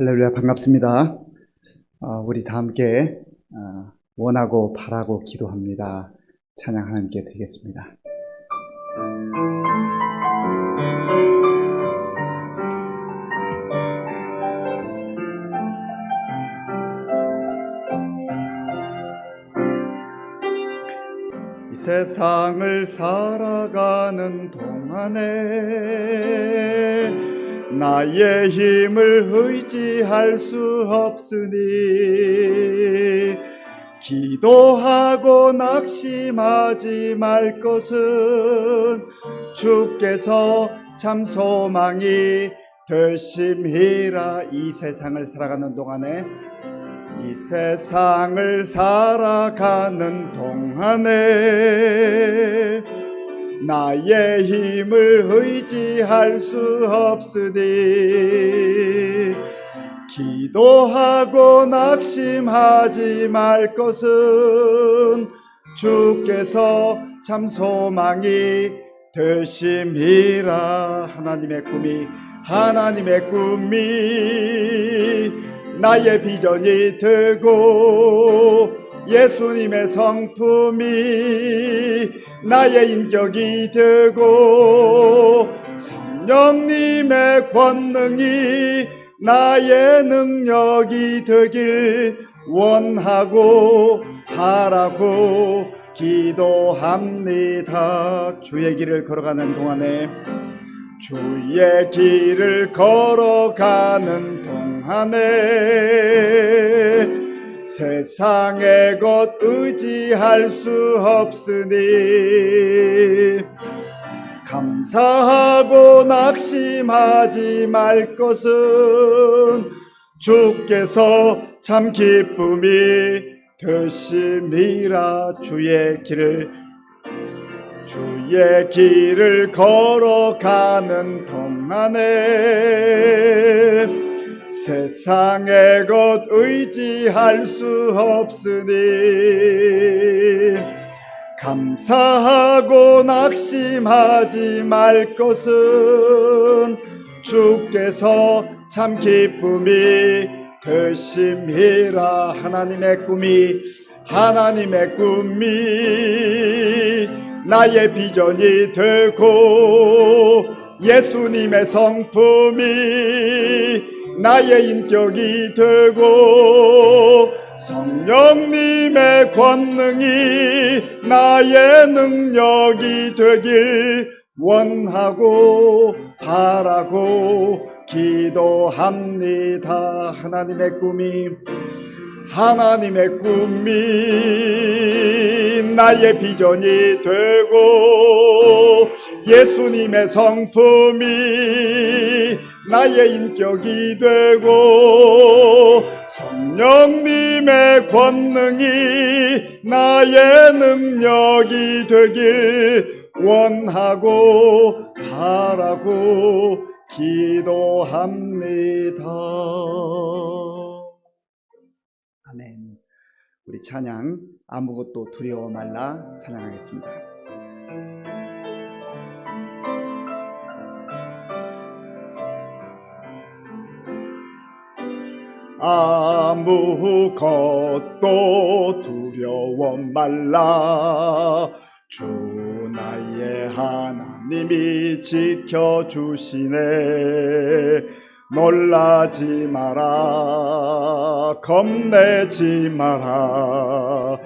할렐루야, 반갑습니다. 우리 다 함께 원하고 바라고 기도합니다. 찬양 하나님께 드리겠습니다. 이 세상을 살아가는 동안에 나의 힘을 의지할 수 없으니 기도하고 낙심하지 말 것은 주께서 참 소망이 되심이라. 이 세상을 살아가는 동안에 나의 힘을 의지할 수 없으니 기도하고 낙심하지 말 것은 주께서 참 소망이 되심이라. 하나님의 꿈이 나의 비전이 되고 예수님의 성품이 나의 인격이 되고 성령님의 권능이 나의 능력이 되길 원하고 바라고 기도합니다. 주의 길을 걸어가는 동안에 세상의 것 의지할 수 없으니 감사하고 낙심하지 말 것은 주께서 참 기쁨이 되심이라. 주의 길을 걸어가는 동안에 세상의 것 의지할 수 없으니 감사하고 낙심하지 말 것은 주께서 참 기쁨이 되심이라. 하나님의 꿈이 나의 비전이 되고 예수님의 성품이 나의 인격이 되고 성령님의 권능이 나의 능력이 되길 원하고 바라고 기도합니다. 하나님의 꿈이 나의 비전이 되고 예수님의 성품이 나의 인격이 되고 성령님의 권능이 나의 능력이 되길 원하고 바라고 기도합니다. 아멘. 우리 찬양 아무것도 두려워 말라 찬양하겠습니다. 아무것도 두려워 말라. 주 나의 하나님이 지켜주시네. 놀라지 마라. 겁내지 마라.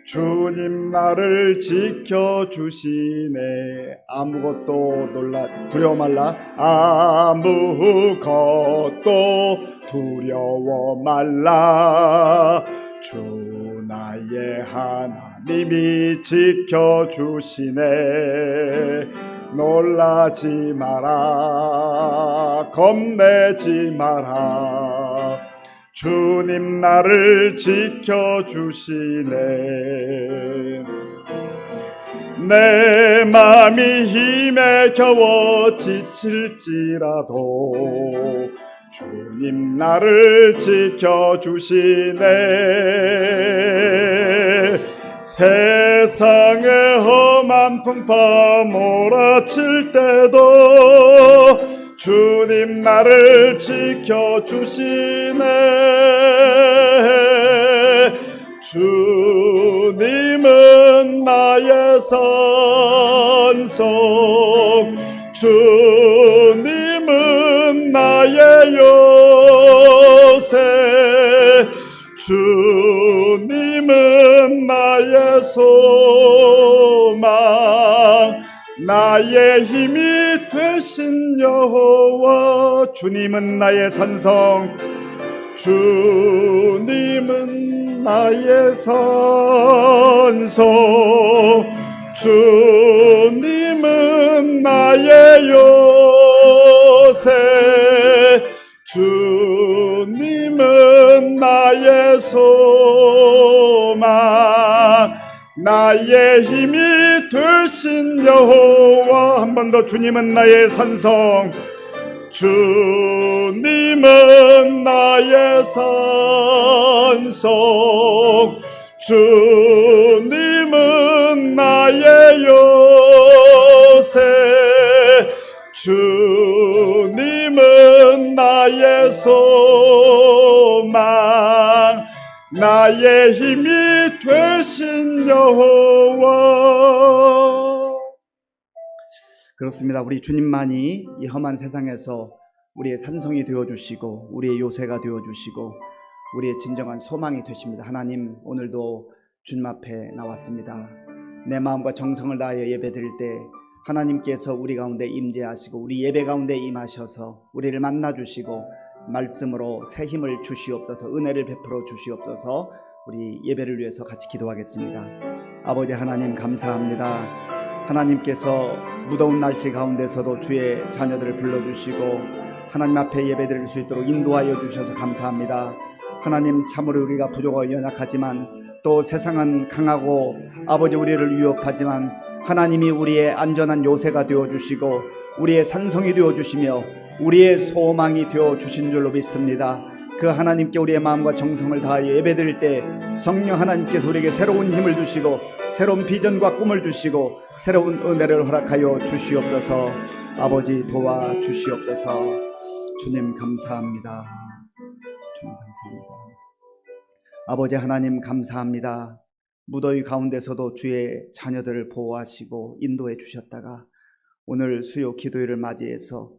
주님 나를 지켜주시네. 아무것도 두려워 말라. 아무것도 두려워 말라. 주 나의 하나님이 지켜주시네. 놀라지 마라. 겁내지 마라. 주님 나를 지켜주시네. 내 맘이 힘에 겨워 지칠지라도 주님 나를 지켜주시네. 세상의 험한 풍파 몰아칠 때도 주님 나를 지켜주시네. 주님은 나의 산성, 주님은 나의 요새, 주님은 나의 소망, 나의 힘이 되신 여호와. 주님은 나의 산성, 주님은 나의 산성, 주님은 나의 요새, 주님은 나의 소망, 나의 힘이 되신 여호와. 한 번 더. 주님은 나의 산성, 주님은 나의 산성, 주님은 나의 요새, 주님은 나의 소망, 나의 힘이 되신 여호와. 그렇습니다. 우리 주님만이 이 험한 세상에서 우리의 산성이 되어주시고 우리의 요새가 되어주시고 우리의 진정한 소망이 되십니다. 하나님, 오늘도 주님 앞에 나왔습니다. 내 마음과 정성을 다하여 예배드릴 때 하나님께서 우리 가운데 임재하시고 우리 예배 가운데 임하셔서 우리를 만나주시고 말씀으로 새 힘을 주시옵소서, 은혜를 베풀어 주시옵소서. 우리 예배를 위해서 같이 기도하겠습니다. 아버지 하나님, 감사합니다. 하나님께서 무더운 날씨 가운데서도 주의 자녀들을 불러주시고 하나님 앞에 예배드릴 수 있도록 인도하여 주셔서 감사합니다. 하나님, 참으로 우리가 부족하고 연약하지만 또 세상은 강하고 아버지 우리를 위협하지만 하나님이 우리의 안전한 요새가 되어주시고 우리의 산성이 되어주시며 우리의 소망이 되어주신 줄로 믿습니다. 그 하나님께 우리의 마음과 정성을 다하여 예배드릴 때 성령 하나님께서 우리에게 새로운 힘을 주시고 새로운 비전과 꿈을 주시고 새로운 은혜를 허락하여 주시옵소서. 아버지, 도와주시옵소서. 주님 감사합니다. 주님 감사합니다. 아버지 하나님, 감사합니다. 무더위 가운데서도 주의 자녀들을 보호하시고 인도해 주셨다가 오늘 수요 기도회를 맞이해서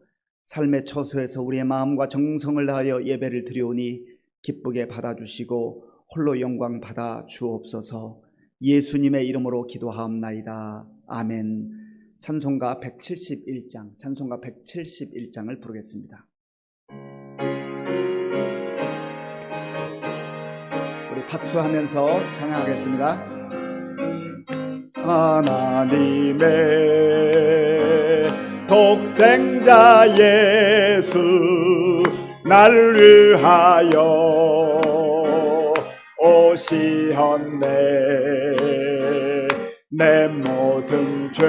삶의 처소에서 우리의 마음과 정성을 다하여 예배를 드리오니 기쁘게 받아주시고 홀로 영광 받아 주옵소서. 예수님의 이름으로 기도하옵나이다. 아멘. 찬송가 171장을 부르겠습니다. 우리 박수하면서 찬양하겠습니다. 하나님의 독생자 예수 날 위하여 오시었네. 내 모든 죄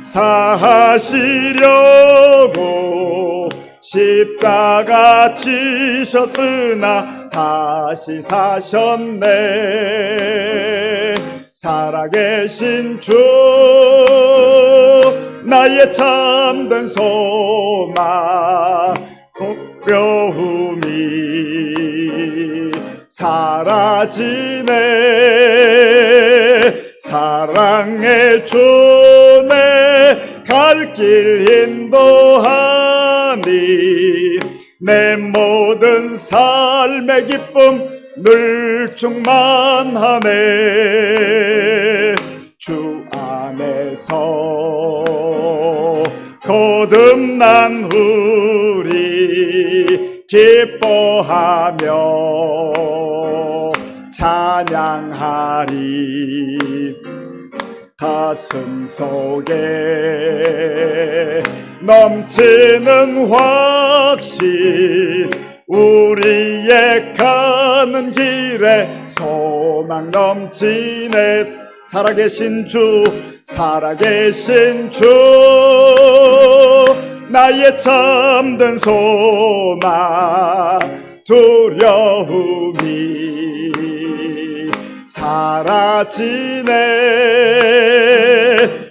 사하시려고 십자가 지셨으나 다시 사셨네. 살아계신 주 나의 참된 소망 곡뼈움이 사라지네. 사랑의 주내 갈 길 인도하니 내 모든 삶의 기쁨 늘 충만하네. 주 안에서 거듭난 우리 기뻐하며 찬양하리. 가슴 속에 넘치는 확신 우리의 가는 길에 소망 넘치네. 살아계신 주 나의 참된 소망 두려움이 사라지네.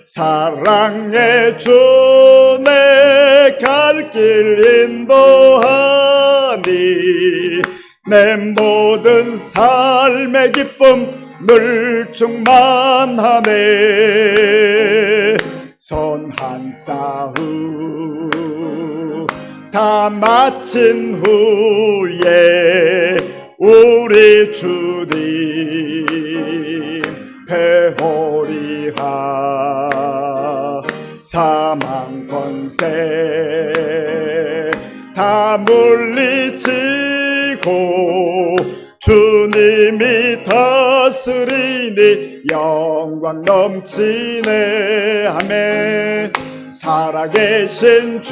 사랑의 주네 길 인도하니 내 모든 삶의 기쁨 늘 충만하네. 선한 싸움 다 마친 후에 우리 주님 배우리라. 사망 권세 다 물리치고 주님이 다스리니 영광 넘치네. 아멘. 살아계신 주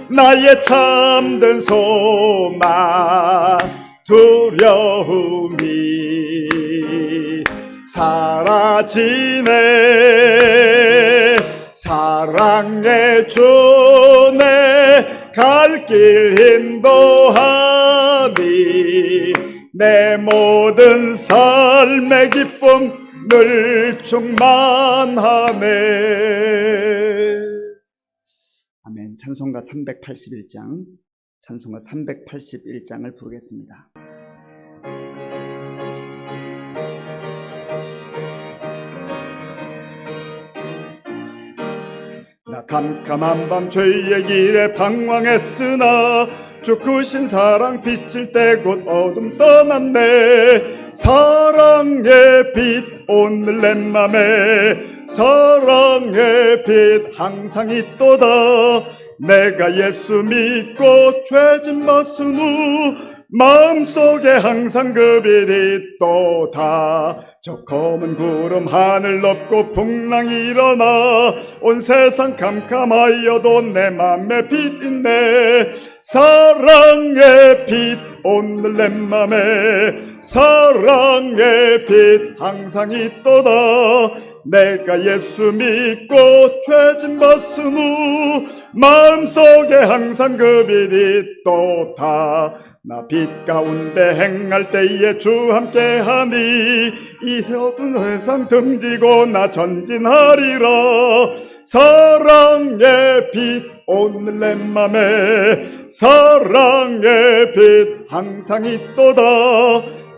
나의 참된 소망 두려움이 사라지네. 사랑의 주네 갈 길 인도하니 내 모든 삶의 기쁨 늘 충만하네. 아멘. 찬송가 381장, 찬송가 381장을 부르겠습니다. 나 캄캄한 밤 죄의 길에 방황했으나 주 크신 사랑 빛일 때 곧 어둠 떠났네. 사랑의 빛 오늘 내 맘에 사랑의 빛 항상 있도다. 내가 예수 믿고 죄진 벗은 후 마음속에 항상 그 빛이 있도다. 저 검은 구름 하늘 덮고 풍랑이 일어나 온 세상 캄캄하여도 내 맘에 빛 있네. 사랑의 빛 오늘 내 맘에 사랑의 빛 항상 있도다. 내가 예수 믿고 죄진 벗은 후 마음속에 항상 그 빛이 있도다. 나 빛 가운데 행할 때에 주 함께하니 이 어두운 세상 등지고 나 전진하리라. 사랑의 빛 오늘 내 맘에 사랑의 빛 항상 있도다.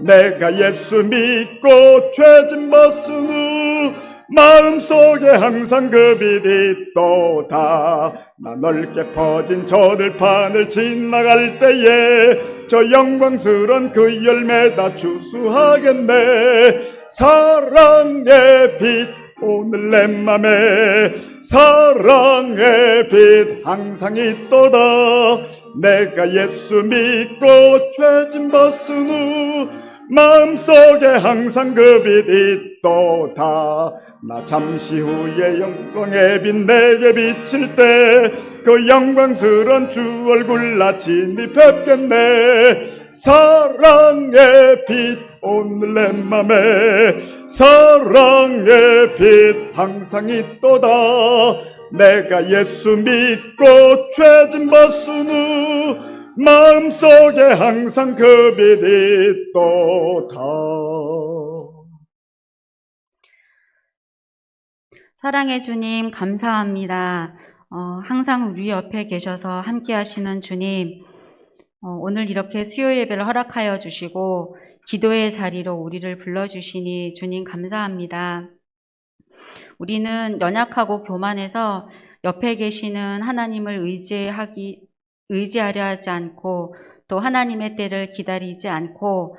내가 예수 믿고 죄진 벗은 후 마음속에 항상 그 빛이 있도다. 나 넓게 퍼진 저 들판을 지나갈 때에 저 영광스런 그 열매 다 추수하겠네. 사랑의 빛 오늘 내 맘에 사랑의 빛 항상 있도다. 내가 예수 믿고 죄진 벗은 후 마음속에 항상 그 빛이 있도다. 나 잠시 후에 영광의 빛 내게 비칠 때 그 영광스런 주 얼굴 나 친히 뵙겠네. 사랑의 빛 오늘 내 맘에 사랑의 빛 항상 있도다. 내가 예수 믿고 죄진 벗은 후 마음속에 항상 그 빛이 있도다. 사랑의 주님 감사합니다. 항상 우리 옆에 계셔서 함께 하시는 주님, 오늘 이렇게 수요 예배를 허락하여 주시고 기도의 자리로 우리를 불러주시니 주님 감사합니다. 우리는 연약하고 교만해서 옆에 계시는 하나님을 의지하려 하지 않고 또 하나님의 때를 기다리지 않고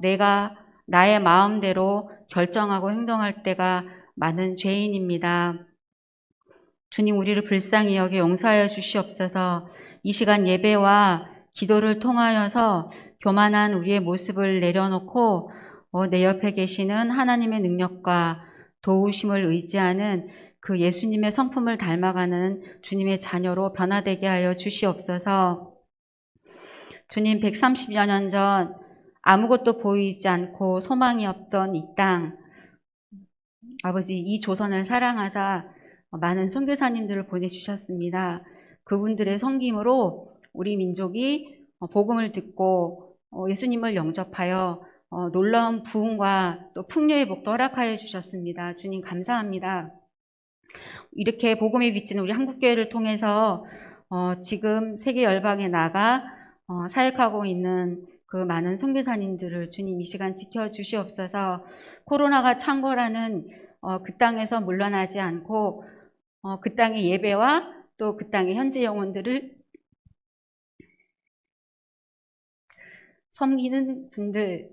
내가 나의 마음대로 결정하고 행동할 때가 많은 죄인입니다. 주님, 우리를 불쌍히 여겨 용서하여 주시옵소서. 이 시간 예배와 기도를 통하여서 교만한 우리의 모습을 내려놓고 내 옆에 계시는 하나님의 능력과 도우심을 의지하는 그 예수님의 성품을 닮아가는 주님의 자녀로 변화되게 하여 주시옵소서. 주님, 130여 년 전 아무것도 보이지 않고 소망이 없던 이 땅, 아버지, 이 조선을 사랑하사 많은 선교사님들을 보내주셨습니다. 그분들의 섬김으로 우리 민족이 복음을 듣고 예수님을 영접하여 놀라운 부흥과 또 풍요의 복도 허락하여 주셨습니다. 주님 감사합니다. 이렇게 복음이 비치는 우리 한국교회를 통해서 지금 세계 열방에 나가 사역하고 있는 그 많은 선교사님들을 주님 이 시간 지켜주시옵소서. 코로나가 창궐하는 그 땅에서 물러나지 않고 그 땅의 예배와 또 그 땅의 현지 영혼들을 섬기는 분들,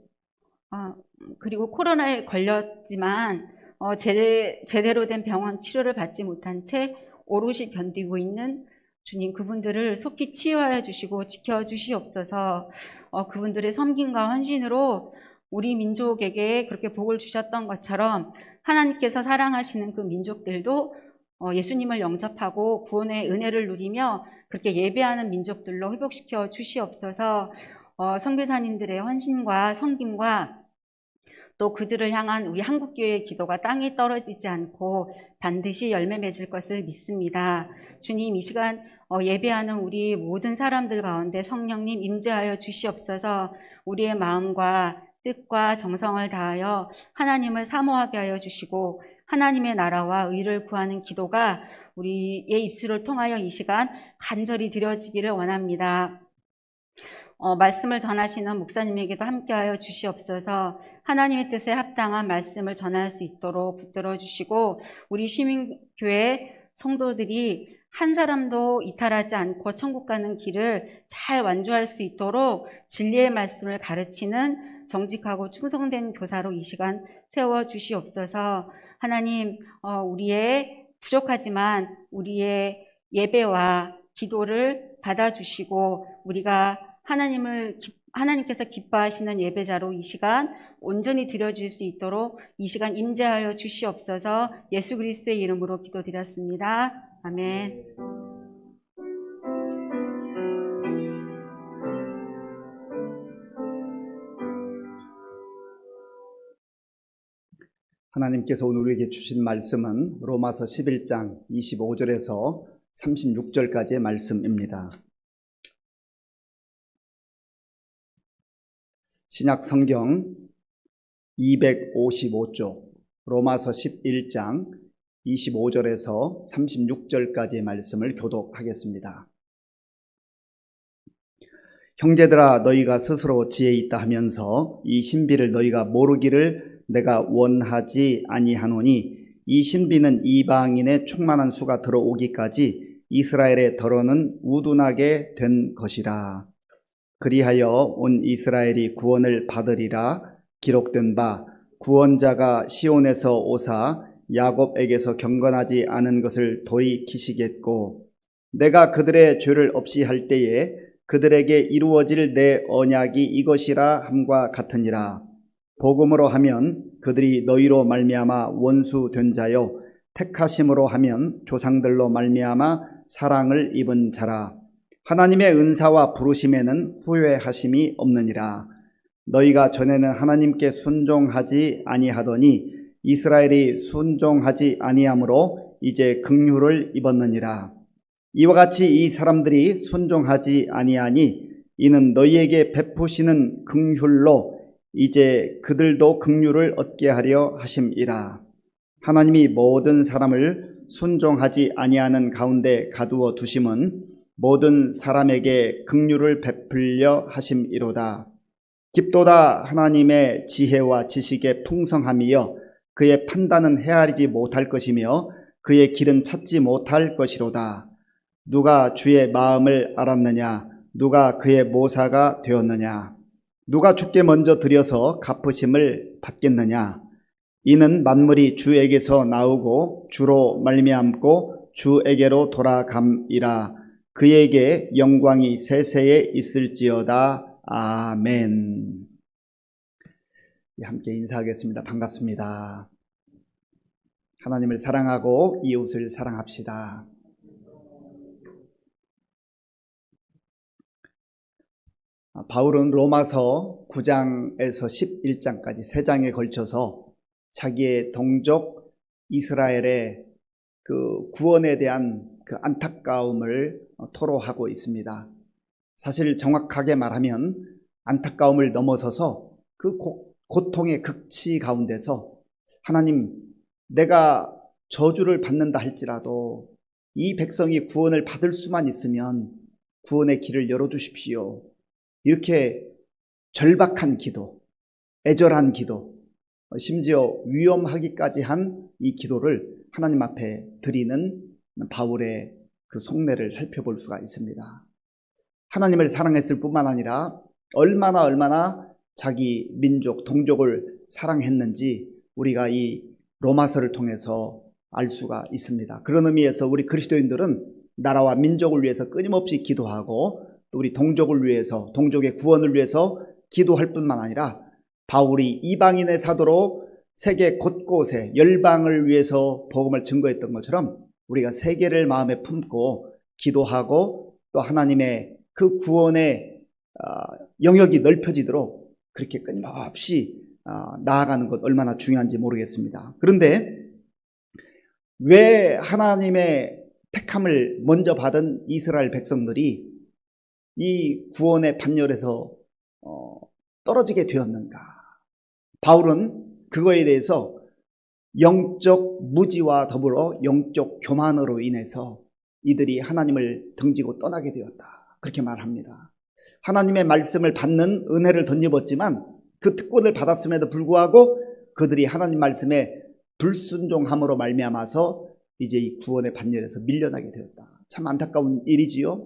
그리고 코로나에 걸렸지만 제대로 된 병원 치료를 받지 못한 채 오롯이 견디고 있는 주님, 그분들을 속히 치유하여 주시고 지켜주시옵소서. 그분들의 섬김과 헌신으로 우리 민족에게 그렇게 복을 주셨던 것처럼 하나님께서 사랑하시는 그 민족들도 예수님을 영접하고 구원의 은혜를 누리며 그렇게 예배하는 민족들로 회복시켜 주시옵소서. 선교사님들의 헌신과 섬김과 또 그들을 향한 우리 한국교회의 기도가 땅에 떨어지지 않고 반드시 열매 맺을 것을 믿습니다. 주님, 이 시간 예배하는 우리 모든 사람들 가운데 성령님 임재하여 주시옵소서. 우리의 마음과 뜻과 정성을 다하여 하나님을 사모하게 하여 주시고 하나님의 나라와 의를 구하는 기도가 우리의 입술을 통하여 이 시간 간절히 드려지기를 원합니다. 말씀을 전하시는 목사님에게도 함께하여 주시옵소서. 하나님의 뜻에 합당한 말씀을 전할 수 있도록 붙들어 주시고 우리 시민교회 성도들이 한 사람도 이탈하지 않고 천국 가는 길을 잘 완주할 수 있도록 진리의 말씀을 가르치는 정직하고 충성된 교사로 이 시간 세워주시옵소서. 하나님, 우리의 부족하지만 우리의 예배와 기도를 받아주시고 우리가 하나님께서 기뻐하시는 예배자로 이 시간 온전히 드려줄 수 있도록 이 시간 임재하여 주시옵소서. 예수 그리스도의 이름으로 기도드렸습니다. 아멘. 하나님께서 오늘 우리에게 주신 말씀은 로마서 11장 25절에서 36절까지의 말씀입니다. 신약 성경 255쪽 로마서 11장 25절에서 36절까지의 말씀을 교독하겠습니다. 형제들아, 너희가 스스로 지혜 있다 하면서 이 신비를 너희가 모르기를 내가 원하지 아니하노니 이 신비는 이방인의 충만한 수가 들어오기까지 이스라엘의 더러는 우둔하게 된 것이라. 그리하여 온 이스라엘이 구원을 받으리라. 기록된 바 구원자가 시온에서 오사 야곱에게서 경건하지 않은 것을 돌이키시겠고 내가 그들의 죄를 없이 할 때에 그들에게 이루어질 내 언약이 이것이라 함과 같으니라. 복음으로 하면 그들이 너희로 말미암아 원수 된 자요 택하심으로 하면 조상들로 말미암아 사랑을 입은 자라. 하나님의 은사와 부르심에는 후회하심이 없느니라. 너희가 전에는 하나님께 순종하지 아니하더니 이스라엘이 순종하지 아니하므로 이제 긍휼을 입었느니라. 이와 같이 이 사람들이 순종하지 아니하니 이는 너희에게 베푸시는 긍휼로 이제 그들도 긍휼을 얻게 하려 하심이라. 하나님이 모든 사람을 순종하지 아니하는 가운데 가두어 두심은 모든 사람에게 긍휼을 베풀려 하심이로다. 깊도다 하나님의 지혜와 지식의 풍성함이여 그의 판단은 헤아리지 못할 것이며 그의 길은 찾지 못할 것이로다. 누가 주의 마음을 알았느냐? 누가 그의 모사가 되었느냐? 누가 주께 먼저 드려서 갚으심을 받겠느냐? 이는 만물이 주에게서 나오고 주로 말미암고 주에게로 돌아감이라. 그에게 영광이 세세에 있을지어다. 아멘. 함께 인사하겠습니다. 반갑습니다. 하나님을 사랑하고 이웃을 사랑합시다. 바울은 로마서 9장에서 11장까지 3장에 걸쳐서 자기의 동족 이스라엘의 그 구원에 대한 그 안타까움을 토로하고 있습니다. 사실 정확하게 말하면 안타까움을 넘어서서 그 고통의 극치 가운데서 하나님, 내가 저주를 받는다 할지라도 이 백성이 구원을 받을 수만 있으면 구원의 길을 열어주십시오. 이렇게 절박한 기도, 애절한 기도, 심지어 위험하기까지 한 이 기도를 하나님 앞에 드리는 바울의 그 속내를 살펴볼 수가 있습니다. 하나님을 사랑했을 뿐만 아니라 얼마나 자기 민족, 동족을 사랑했는지 우리가 이 로마서를 통해서 알 수가 있습니다. 그런 의미에서 우리 그리스도인들은 나라와 민족을 위해서 끊임없이 기도하고 또 우리 동족을 위해서, 동족의 구원을 위해서 기도할 뿐만 아니라 바울이 이방인의 사도로 세계 곳곳에 열방을 위해서 복음을 증거했던 것처럼 우리가 세계를 마음에 품고 기도하고 또 하나님의 그 구원의 영역이 넓혀지도록 그렇게 끊임없이 나아가는 것 얼마나 중요한지 모르겠습니다. 그런데 왜 하나님의 택함을 먼저 받은 이스라엘 백성들이 이 구원의 반열에서 떨어지게 되었는가? 바울은 그거에 대해서 영적 무지와 더불어 영적 교만으로 인해서 이들이 하나님을 등지고 떠나게 되었다, 그렇게 말합니다. 하나님의 말씀을 받는 은혜를 덧입었지만 그 특권을 받았음에도 불구하고 그들이 하나님 말씀에 불순종함으로 말미암아서 이제 이 구원의 반열에서 밀려나게 되었다. 참 안타까운 일이지요.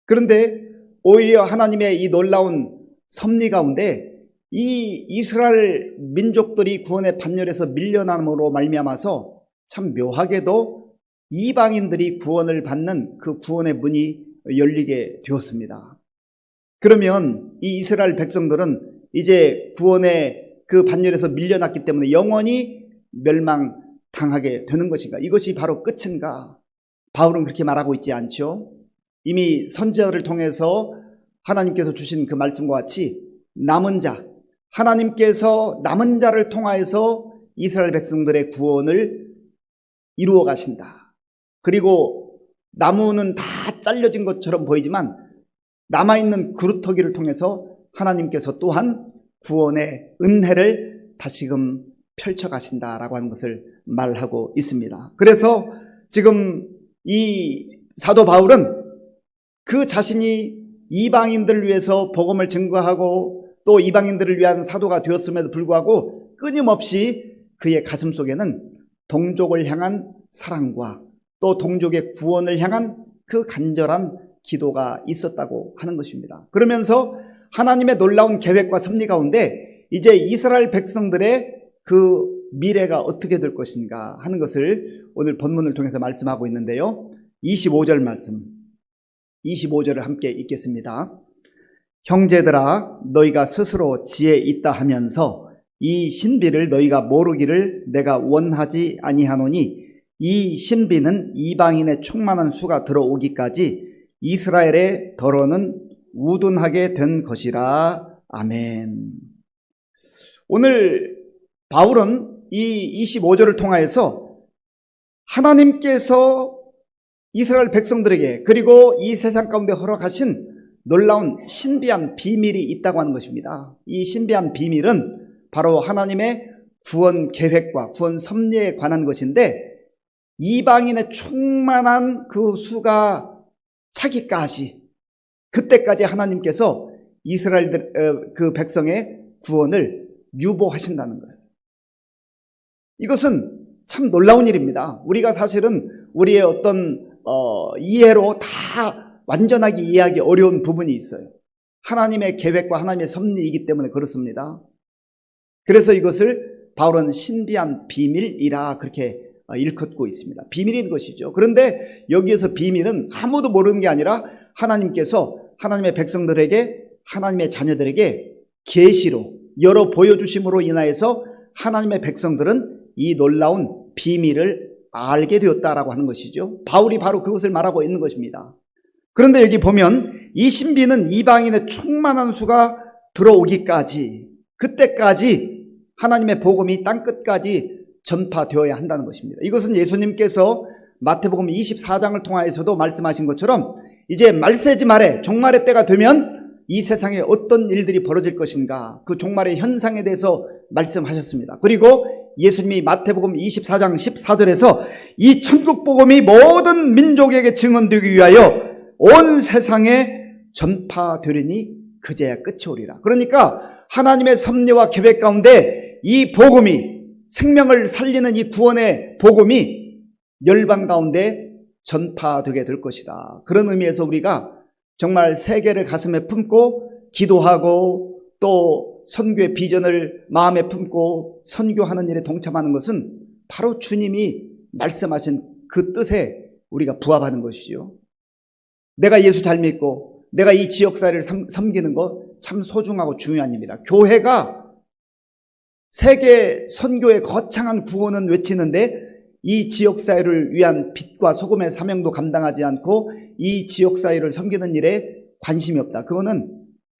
그런데 오히려 하나님의 이 놀라운 섭리 가운데 이 이스라엘 민족들이 구원의 반열에서 밀려남으로 말미암아서 참 묘하게도 이방인들이 구원을 받는 그 구원의 문이 열리게 되었습니다. 그러면 이 이스라엘 백성들은 이제 구원의 그 반열에서 밀려났기 때문에 영원히 멸망당하게 되는 것인가? 이것이 바로 끝인가? 바울은 그렇게 말하고 있지 않죠. 이미 선지자를 통해서 하나님께서 주신 그 말씀과 같이 남은 자, 하나님께서 남은 자를 통하여서 이스라엘 백성들의 구원을 이루어 가신다. 그리고 나무는 다 잘려진 것처럼 보이지만 남아있는 그루터기를 통해서 하나님께서 또한 구원의 은혜를 다시금 펼쳐가신다라고 하는 것을 말하고 있습니다. 그래서 지금 이 사도 바울은 그 자신이 이방인들을 위해서 복음을 증거하고 또 이방인들을 위한 사도가 되었음에도 불구하고 끊임없이 그의 가슴 속에는 동족을 향한 사랑과 또 동족의 구원을 향한 그 간절한 기도가 있었다고 하는 것입니다. 그러면서 하나님의 놀라운 계획과 섭리 가운데 이제 이스라엘 백성들의 그 미래가 어떻게 될 것인가 하는 것을 오늘 본문을 통해서 말씀하고 있는데요. 25절 말씀, 25절을 함께 읽겠습니다. 형제들아, 너희가 스스로 지혜 있다 하면서 이 신비를 너희가 모르기를 내가 원하지 아니하노니 이 신비는 이방인의 충만한 수가 들어오기까지 이스라엘의 더러는 우둔하게 된 것이라. 아멘. 오늘 바울은 이 25절을 통하여서 하나님께서 이스라엘 백성들에게 그리고 이 세상 가운데 허락하신 놀라운 신비한 비밀이 있다고 하는 것입니다. 이 신비한 비밀은 바로 하나님의 구원 계획과 구원 섭리에 관한 것인데 이방인의 충만한 그 수가 차기까지 그때까지 하나님께서 이스라엘 그 백성의 구원을 유보하신다는 거예요. 이것은 참 놀라운 일입니다. 우리가 사실은 우리의 어떤 이해로 다 완전하게 이해하기 어려운 부분이 있어요. 하나님의 계획과 하나님의 섭리이기 때문에 그렇습니다. 그래서 이것을 바울은 신비한 비밀이라 그렇게 일컫고 있습니다. 비밀인 것이죠. 그런데 여기에서 비밀은 아무도 모르는 게 아니라 하나님께서 하나님의 백성들에게 하나님의 자녀들에게 계시로 열어 보여주심으로 인하여서 하나님의 백성들은 이 놀라운 비밀을 알게 되었다라고 하는 것이죠. 바울이 바로 그것을 말하고 있는 것입니다. 그런데 여기 보면 이 신비는 이방인의 충만한 수가 들어오기까지 그때까지 하나님의 복음이 땅끝까지 전파되어야 한다는 것입니다. 이것은 예수님께서 마태복음 24장을 통하여서도 말씀하신 것처럼 이제 말세지 말에 종말의 때가 되면 이 세상에 어떤 일들이 벌어질 것인가 그 종말의 현상에 대해서 말씀하셨습니다. 그리고 예수님이 마태복음 24장 14절에서 이 천국 복음이 모든 민족에게 증언되기 위하여 온 세상에 전파되리니 그제야 끝이 오리라. 그러니까 하나님의 섭리와 계획 가운데 이 복음이, 생명을 살리는 이 구원의 복음이 열방 가운데 전파되게 될 것이다. 그런 의미에서 우리가 정말 세계를 가슴에 품고 기도하고 또 선교의 비전을 마음에 품고 선교하는 일에 동참하는 것은 바로 주님이 말씀하신 그 뜻에 우리가 부합하는 것이죠. 내가 예수 잘 믿고 내가 이 지역사회를 섬기는 것 참 소중하고 중요한 일입니다. 교회가 세계 선교의 거창한 구호는 외치는데 이 지역사회를 위한 빛과 소금의 사명도 감당하지 않고 이 지역사회를 섬기는 일에 관심이 없다. 그거는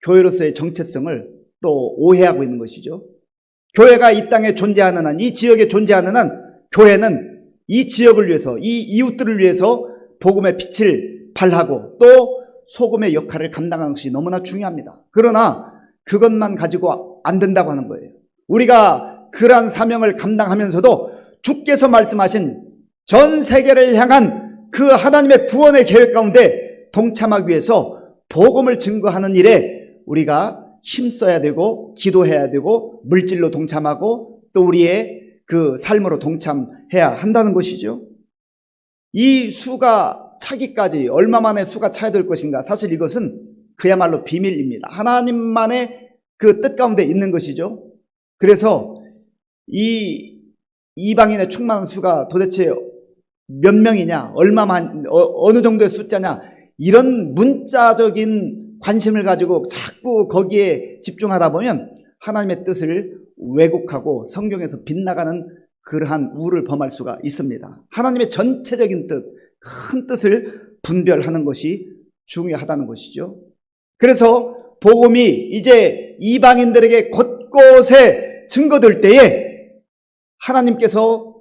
교회로서의 정체성을 또 오해하고 있는 것이죠. 교회가 이 땅에 존재하는 한, 이 지역에 존재하는 한 교회는 이 지역을 위해서, 이 이웃들을 위해서 복음의 빛을 발하고 또 소금의 역할을 감당하는 것이 너무나 중요합니다. 그러나 그것만 가지고 안 된다고 하는 거예요. 우리가 그러한 사명을 감당하면서도 주께서 말씀하신 전 세계를 향한 그 하나님의 구원의 계획 가운데 동참하기 위해서 복음을 증거하는 일에 우리가 힘써야 되고 기도해야 되고 물질로 동참하고 또 우리의 그 삶으로 동참해야 한다는 것이죠. 이 수가 차기까지 얼마 만에 수가 차야 될 것인가? 사실 이것은 그야말로 비밀입니다. 하나님만의 그 뜻 가운데 있는 것이죠. 그래서 이 이방인의 충만한 수가 도대체 몇 명이냐, 어느 정도의 숫자냐, 이런 문자적인 관심을 가지고 자꾸 거기에 집중하다 보면 하나님의 뜻을 왜곡하고 성경에서 빗나가는 그러한 우를 범할 수가 있습니다. 하나님의 전체적인 뜻, 큰 뜻을 분별하는 것이 중요하다는 것이죠. 그래서 복음이 이제 이방인들에게 곳곳에 증거될 때에 하나님께서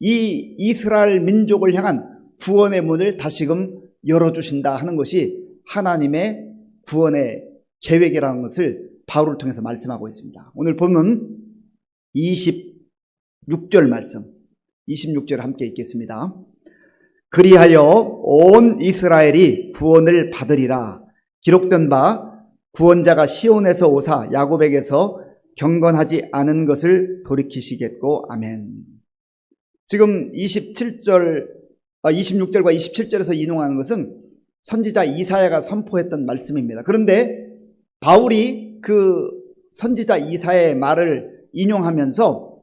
이 이스라엘 민족을 향한 구원의 문을 다시금 열어주신다 하는 것이 하나님의 구원의 계획이라는 것을 바울을 통해서 말씀하고 있습니다. 오늘 보면 26절 말씀, 26절 함께 읽겠습니다. 그리하여 온 이스라엘이 구원을 받으리라. 기록된 바 구원자가 시온에서 오사 야곱에게서 경건하지 않은 것을 돌이키시겠고 아멘. 지금 26절과 27절에서 인용하는 것은 선지자 이사야가 선포했던 말씀입니다. 그런데 바울이 그 선지자 이사야의 말을 인용하면서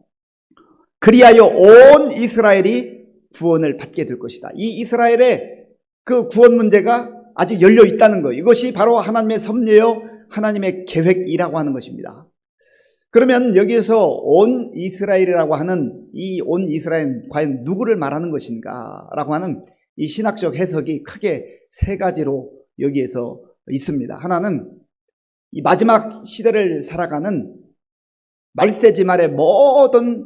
그리하여 온 이스라엘이 구원을 받게 될 것이다. 이 이스라엘의 그 구원 문제가 아직 열려 있다는 것. 이것이 바로 하나님의 섭리요, 하나님의 계획이라고 하는 것입니다. 그러면 여기에서 온 이스라엘이라고 하는 이 온 이스라엘은 과연 누구를 말하는 것인가? 라고 하는 이 신학적 해석이 크게 세 가지로 여기에서 있습니다. 하나는 이 마지막 시대를 살아가는 말세지말의 모든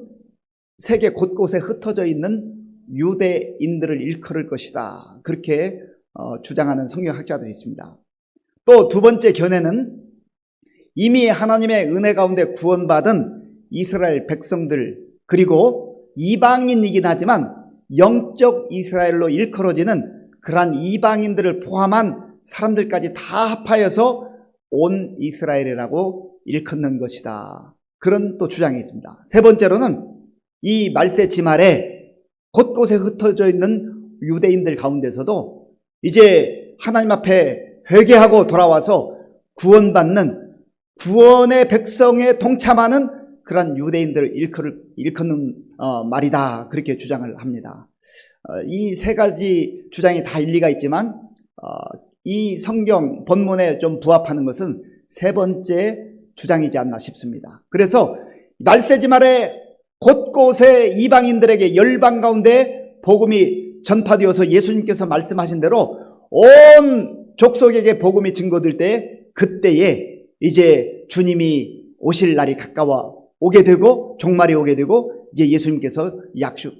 세계 곳곳에 흩어져 있는 유대인들을 일컬을 것이다. 그렇게 주장하는 성경학자들이 있습니다. 또 두 번째 견해는 이미 하나님의 은혜 가운데 구원받은 이스라엘 백성들, 그리고 이방인이긴 하지만 영적 이스라엘로 일컬어지는 그러한 이방인들을 포함한 사람들까지 다 합하여서 온 이스라엘이라고 일컫는 것이다. 그런 또 주장이 있습니다. 세 번째로는 이 말세 지말에 곳곳에 흩어져 있는 유대인들 가운데서도 이제 하나님 앞에 회개하고 돌아와서 구원받는 구원의 백성에 동참하는 그런 유대인들을 일컫는 말이다. 그렇게 주장을 합니다. 이 세 가지 주장이 다 일리가 있지만 이 성경 본문에 좀 부합하는 것은 세 번째 주장이지 않나 싶습니다. 그래서 말세지말에 곳곳에 이방인들에게 열방 가운데 복음이 전파되어서 예수님께서 말씀하신 대로 온 족속에게 복음이 증거될 때 그때에 이제 주님이 오실 날이 가까워 오게 되고 종말이 오게 되고 이제 예수님께서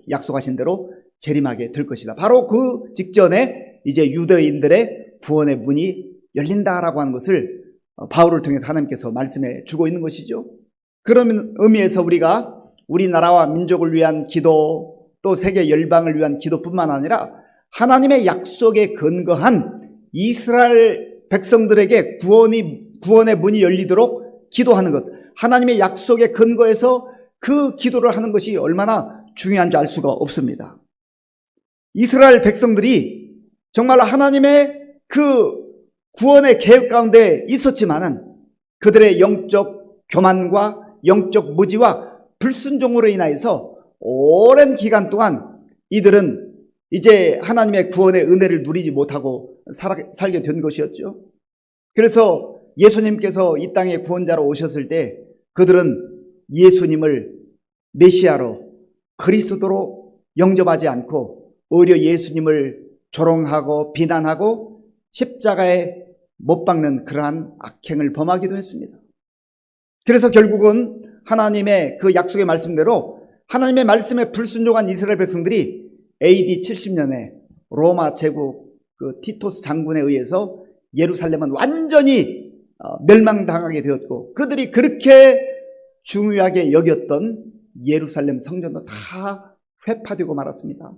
약속하신 대로 재림하게 될 것이다. 바로 그 직전에 이제 유대인들의 구원의 문이 열린다라고 하는 것을 바울을 통해서 하나님께서 말씀해 주고 있는 것이죠. 그런 의미에서 우리가 우리나라와 민족을 위한 기도, 또 세계 열방을 위한 기도뿐만 아니라 하나님의 약속에 근거한 이스라엘 백성들에게 구원의 문이 열리도록 기도하는 것, 하나님의 약속에 근거해서 그 기도를 하는 것이 얼마나 중요한지 알 수가 없습니다. 이스라엘 백성들이 정말 하나님의 그 구원의 계획 가운데 있었지만은 그들의 영적 교만과 영적 무지와 불순종으로 인하여서 오랜 기간 동안 이들은 이제 하나님의 구원의 은혜를 누리지 못하고 살게 된 것이었죠. 그래서 예수님께서 이 땅에 구원자로 오셨을 때 그들은 예수님을 메시아로 그리스도로 영접하지 않고 오히려 예수님을 조롱하고 비난하고 십자가에 못 박는 그러한 악행을 범하기도 했습니다. 그래서 결국은 하나님의 그 약속의 말씀대로 하나님의 말씀에 불순종한 이스라엘 백성들이 AD 70년에 로마 제국 그 티토스 장군에 의해서 예루살렘은 완전히 멸망당하게 되었고, 그들이 그렇게 중요하게 여겼던 예루살렘 성전도 다 회파되고 말았습니다.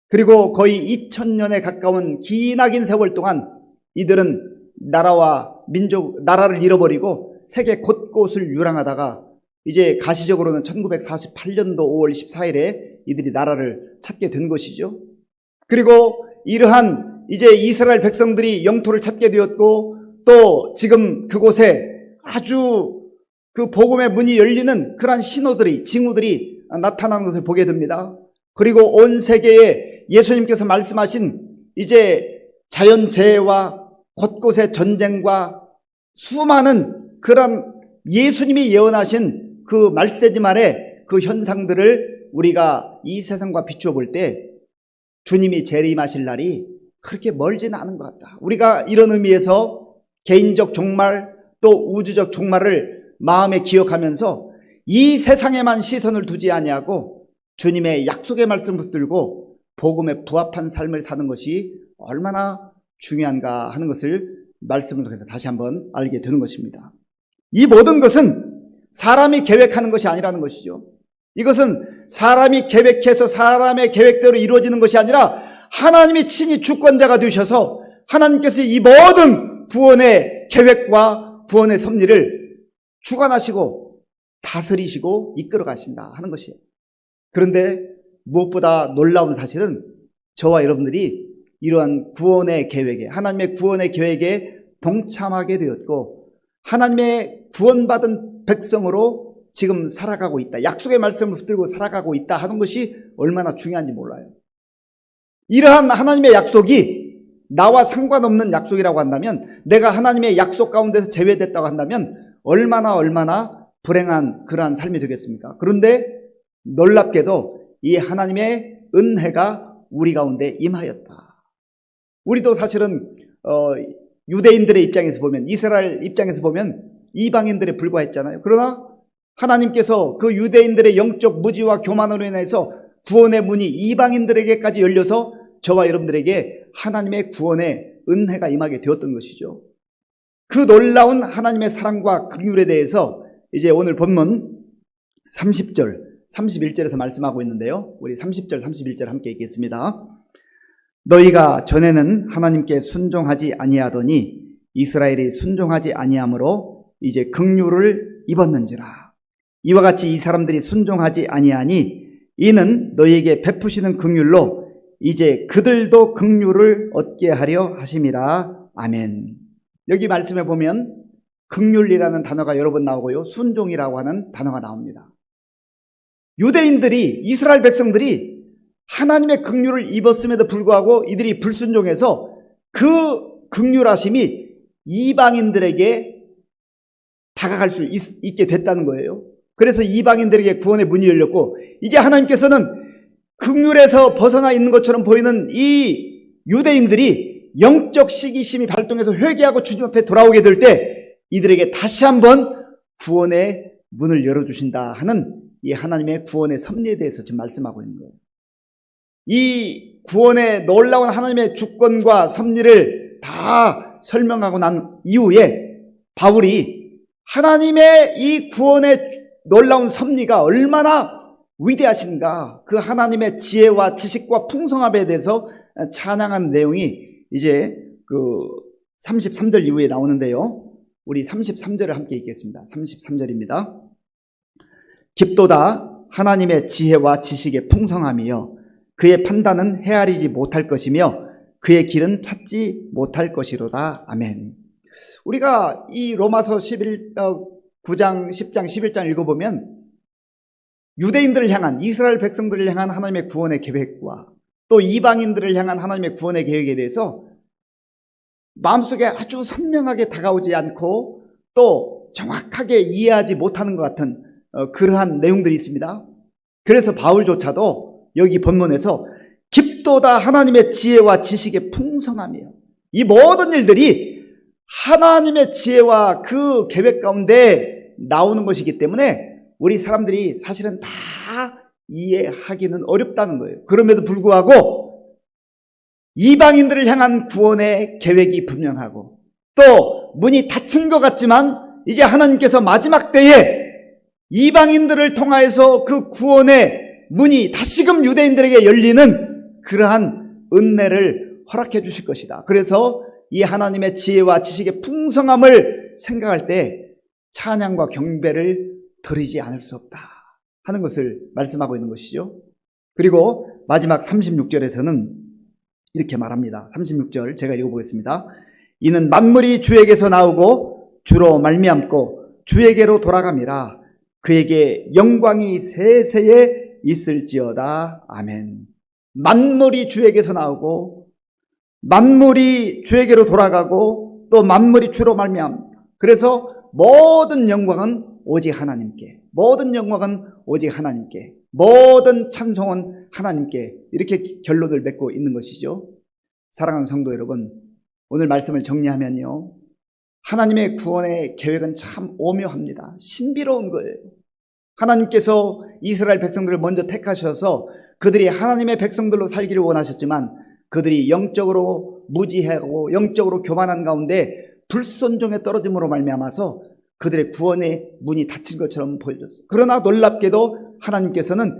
그리고 거의 2000년에 가까운 기나긴 세월 동안 이들은 나라를 잃어버리고 세계 곳곳을 유랑하다가 이제 가시적으로는 1948년도 5월 14일에 이들이 나라를 찾게 된 것이죠. 그리고 이러한 이제 이스라엘 백성들이 영토를 찾게 되었고, 또 지금 그곳에 아주 그 복음의 문이 열리는 그러한 신호들이, 징후들이 나타나는 것을 보게 됩니다. 그리고 온 세계에 예수님께서 말씀하신 이제 자연재해와 곳곳의 전쟁과 수많은 그런 예수님이 예언하신 그 말세지말의 그 현상들을 우리가 이 세상과 비추어 볼 때 주님이 재림하실 날이 그렇게 멀지는 않은 것 같다. 우리가 이런 의미에서 개인적 종말 또 우주적 종말을 마음에 기억하면서 이 세상에만 시선을 두지 아니하고 주님의 약속의 말씀을 붙들고 복음에 부합한 삶을 사는 것이 얼마나 중요한가 하는 것을 말씀을 통해서 다시 한번 알게 되는 것입니다. 이 모든 것은 사람이 계획하는 것이 아니라는 것이죠. 이것은 사람이 계획해서 사람의 계획대로 이루어지는 것이 아니라 하나님이 친히 주권자가 되셔서 하나님께서 이 모든 구원의 계획과 구원의 섭리를 주관하시고 다스리시고 이끌어 가신다 하는 것이에요. 그런데 무엇보다 놀라운 사실은 저와 여러분들이 이러한 구원의 계획에, 하나님의 구원의 계획에 동참하게 되었고 하나님의 구원받은 백성으로 지금 살아가고 있다, 약속의 말씀을 붙들고 살아가고 있다 하는 것이 얼마나 중요한지 몰라요. 이러한 하나님의 약속이 나와 상관없는 약속이라고 한다면, 내가 하나님의 약속 가운데서 제외됐다고 한다면 얼마나 불행한 그러한 삶이 되겠습니까? 그런데 놀랍게도 이 하나님의 은혜가 우리 가운데 임하였다. 우리도 사실은 유대인들의 입장에서 보면, 이스라엘 입장에서 보면 이방인들에 불과했잖아요. 그러나 하나님께서 그 유대인들의 영적 무지와 교만으로 인해서 구원의 문이 이방인들에게까지 열려서 저와 여러분들에게 하나님의 구원의 은혜가 임하게 되었던 것이죠. 그 놀라운 하나님의 사랑과 긍휼에 대해서 이제 오늘 본문 30절, 31절에서 말씀하고 있는데요. 우리 30절, 31절 함께 읽겠습니다. 너희가 전에는 하나님께 순종하지 아니하더니 이스라엘이 순종하지 아니하므로 이제 긍휼을 입었는지라. 이와 같이 이 사람들이 순종하지 아니하니 이는 너희에게 베푸시는 긍휼로 이제 그들도 긍휼을 얻게 하려 하심이라. 아멘. 여기 말씀에 보면 긍휼이라는 단어가 여러 번 나오고요, 순종이라고 하는 단어가 나옵니다. 유대인들이, 이스라엘 백성들이 하나님의 긍휼을 입었음에도 불구하고 이들이 불순종해서 그 긍휼하심이 이방인들에게 다가갈 수 있게 됐다는 거예요. 그래서 이방인들에게 구원의 문이 열렸고, 이제 하나님께서는 긍휼에서 벗어나 있는 것처럼 보이는 이 유대인들이 영적 시기심이 발동해서 회개하고 주님 앞에 돌아오게 될 때 이들에게 다시 한번 구원의 문을 열어주신다 하는 이 하나님의 구원의 섭리에 대해서 지금 말씀하고 있는 거예요. 이 구원의 놀라운 하나님의 주권과 섭리를 다 설명하고 난 이후에 바울이 하나님의 이 구원의 놀라운 섭리가 얼마나 위대하신가, 그 하나님의 지혜와 지식과 풍성함에 대해서 찬양한 내용이 이제 그 33절 이후에 나오는데요. 우리 33절을 함께 읽겠습니다. 33절입니다. 깊도다 하나님의 지혜와 지식의 풍성함이여 그의 판단은 헤아리지 못할 것이며 그의 길은 찾지 못할 것이로다. 아멘. 우리가 이 로마서 9장, 10장, 11장 읽어보면 유대인들을 향한, 이스라엘 백성들을 향한 하나님의 구원의 계획과 또 이방인들을 향한 하나님의 구원의 계획에 대해서 마음속에 아주 선명하게 다가오지 않고 또 정확하게 이해하지 못하는 것 같은 그러한 내용들이 있습니다. 그래서 바울조차도 여기 본문에서 깊도다 하나님의 지혜와 지식의 풍성함이에요. 이 모든 일들이 하나님의 지혜와 그 계획 가운데 나오는 것이기 때문에 우리 사람들이 사실은 다 이해하기는 어렵다는 거예요. 그럼에도 불구하고 이방인들을 향한 구원의 계획이 분명하고 또 문이 닫힌 것 같지만 이제 하나님께서 마지막 때에 이방인들을 통하여서 그 구원의 문이 다시금 유대인들에게 열리는 그러한 은혜를 허락해 주실 것이다. 그래서 이 하나님의 지혜와 지식의 풍성함을 생각할 때 찬양과 경배를 드리지 않을 수 없다 하는 것을 말씀하고 있는 것이죠. 그리고 마지막 36절에서는 이렇게 말합니다. 36절 제가 읽어보겠습니다. 이는 만물이 주에게서 나오고 주로 말미암고 주에게로 돌아감이라 그에게 영광이 세세에 있을지어다. 아멘. 만물이 주에게서 나오고 만물이 주에게로 돌아가고 또 만물이 주로 말미암. 그래서 모든 영광은 오직 하나님께, 모든 영광은 오직 하나님께, 모든 찬송은 하나님께, 이렇게 결론을 맺고 있는 것이죠. 사랑하는 성도 여러분, 오늘 말씀을 정리하면요, 하나님의 구원의 계획은 참 오묘합니다. 신비로운 거예요. 하나님께서 이스라엘 백성들을 먼저 택하셔서 그들이 하나님의 백성들로 살기를 원하셨지만 그들이 영적으로 무지하고 영적으로 교만한 가운데 불순종에 떨어짐으로 말미암아서 그들의 구원의 문이 닫힌 것처럼 보여졌어요. 그러나 놀랍게도 하나님께서는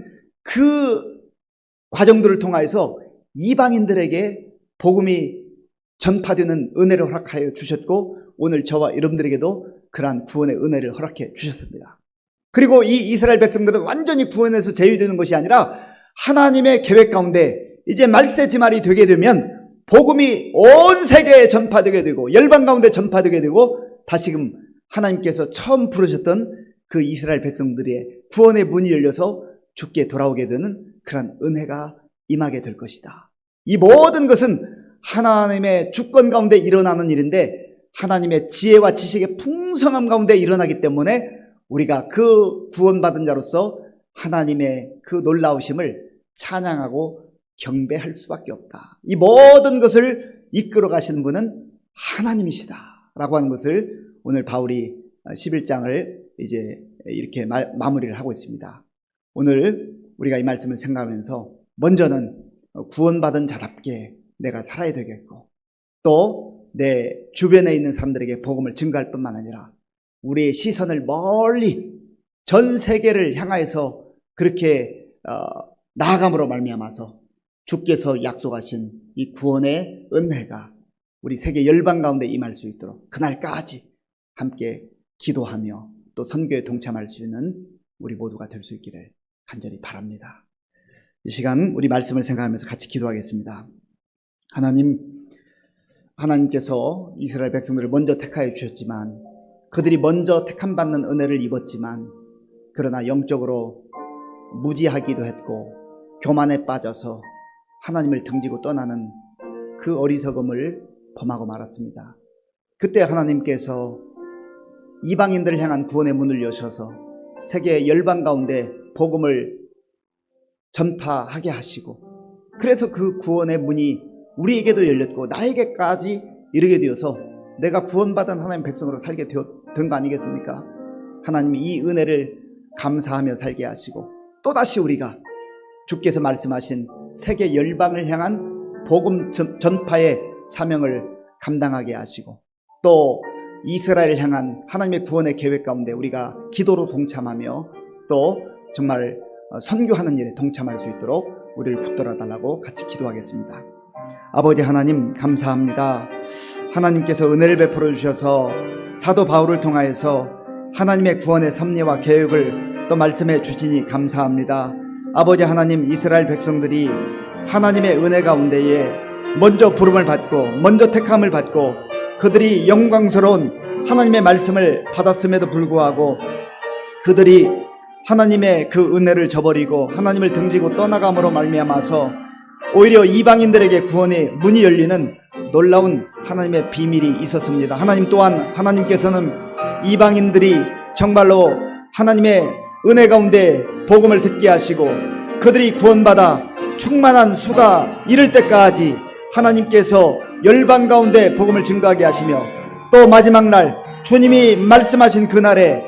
그 과정들을 통하여서 이방인들에게 복음이 전파되는 은혜를 허락하여 주셨고 오늘 저와 여러분들에게도 그러한 구원의 은혜를 허락해 주셨습니다. 그리고 이 이스라엘 백성들은 완전히 구원에서 제외되는 것이 아니라 하나님의 계획 가운데 이제 말세지말이 되게 되면 복음이 온 세계에 전파되게 되고 열방 가운데 전파되게 되고 다시금 하나님께서 처음 부르셨던 그 이스라엘 백성들의 구원의 문이 열려서 주께 돌아오게 되는 그런 은혜가 임하게 될 것이다. 이 모든 것은 하나님의 주권 가운데 일어나는 일인데 하나님의 지혜와 지식의 풍성함 가운데 일어나기 때문에 우리가 그 구원받은 자로서 하나님의 그 놀라우심을 찬양하고 경배할 수밖에 없다. 이 모든 것을 이끌어 가시는 분은 하나님이시다라고 하는 것을 오늘 바울이 11장을 이제 이렇게 마무리를 하고 있습니다. 오늘 우리가 이 말씀을 생각하면서 먼저는 구원받은 자답게 내가 살아야 되겠고 또 내 주변에 있는 사람들에게 복음을 증거할 뿐만 아니라 우리의 시선을 멀리 전 세계를 향하여서 그렇게 나아감으로 말미암아서 주께서 약속하신 이 구원의 은혜가 우리 세계 열방 가운데 임할 수 있도록 그날까지 함께 기도하며 또 선교에 동참할 수 있는 우리 모두가 될 수 있기를 간절히 바랍니다. 이 시간 우리 말씀을 생각하면서 같이 기도하겠습니다. 하나님께서 이스라엘 백성들을 먼저 택하여 주셨지만 그들이 먼저 택함받는 은혜를 입었지만 그러나 영적으로 무지하기도 했고 교만에 빠져서 하나님을 등지고 떠나는 그 어리석음을 범하고 말았습니다. 그때 하나님께서 이방인들을 향한 구원의 문을 여셔서 세계 열방 가운데 복음을 전파하게 하시고 그래서 그 구원의 문이 우리에게도 열렸고 나에게까지 이르게 되어서 내가 구원받은 하나님 백성으로 살게 된 거 아니겠습니까? 하나님이 이 은혜를 감사하며 살게 하시고 또다시 우리가 주께서 말씀하신 세계 열방을 향한 복음 전파의 사명을 감당하게 하시고 또 이스라엘을 향한 하나님의 구원의 계획 가운데 우리가 기도로 동참하며 또 정말 선교하는 일에 동참할 수 있도록 우리를 붙들어 달라고 같이 기도하겠습니다. 아버지 하나님 감사합니다. 하나님께서 은혜를 베풀어 주셔서 사도 바울을 통하여서 하나님의 구원의 섭리와 계획을 또 말씀해 주시니 감사합니다. 아버지 하나님, 이스라엘 백성들이 하나님의 은혜 가운데에 먼저 부름을 받고 먼저 택함을 받고 그들이 영광스러운 하나님의 말씀을 받았음에도 불구하고 그들이 하나님의 그 은혜를 저버리고 하나님을 등지고 떠나감으로 말미암아서 오히려 이방인들에게 구원의 문이 열리는 놀라운 하나님의 비밀이 있었습니다. 하나님 또한 하나님께서는 이방인들이 정말로 하나님의 은혜 가운데 복음을 듣게 하시고 그들이 구원받아 충만한 수가 이를 때까지 하나님께서 열방 가운데 복음을 증거하게 하시며 또 마지막 날 주님이 말씀하신 그날에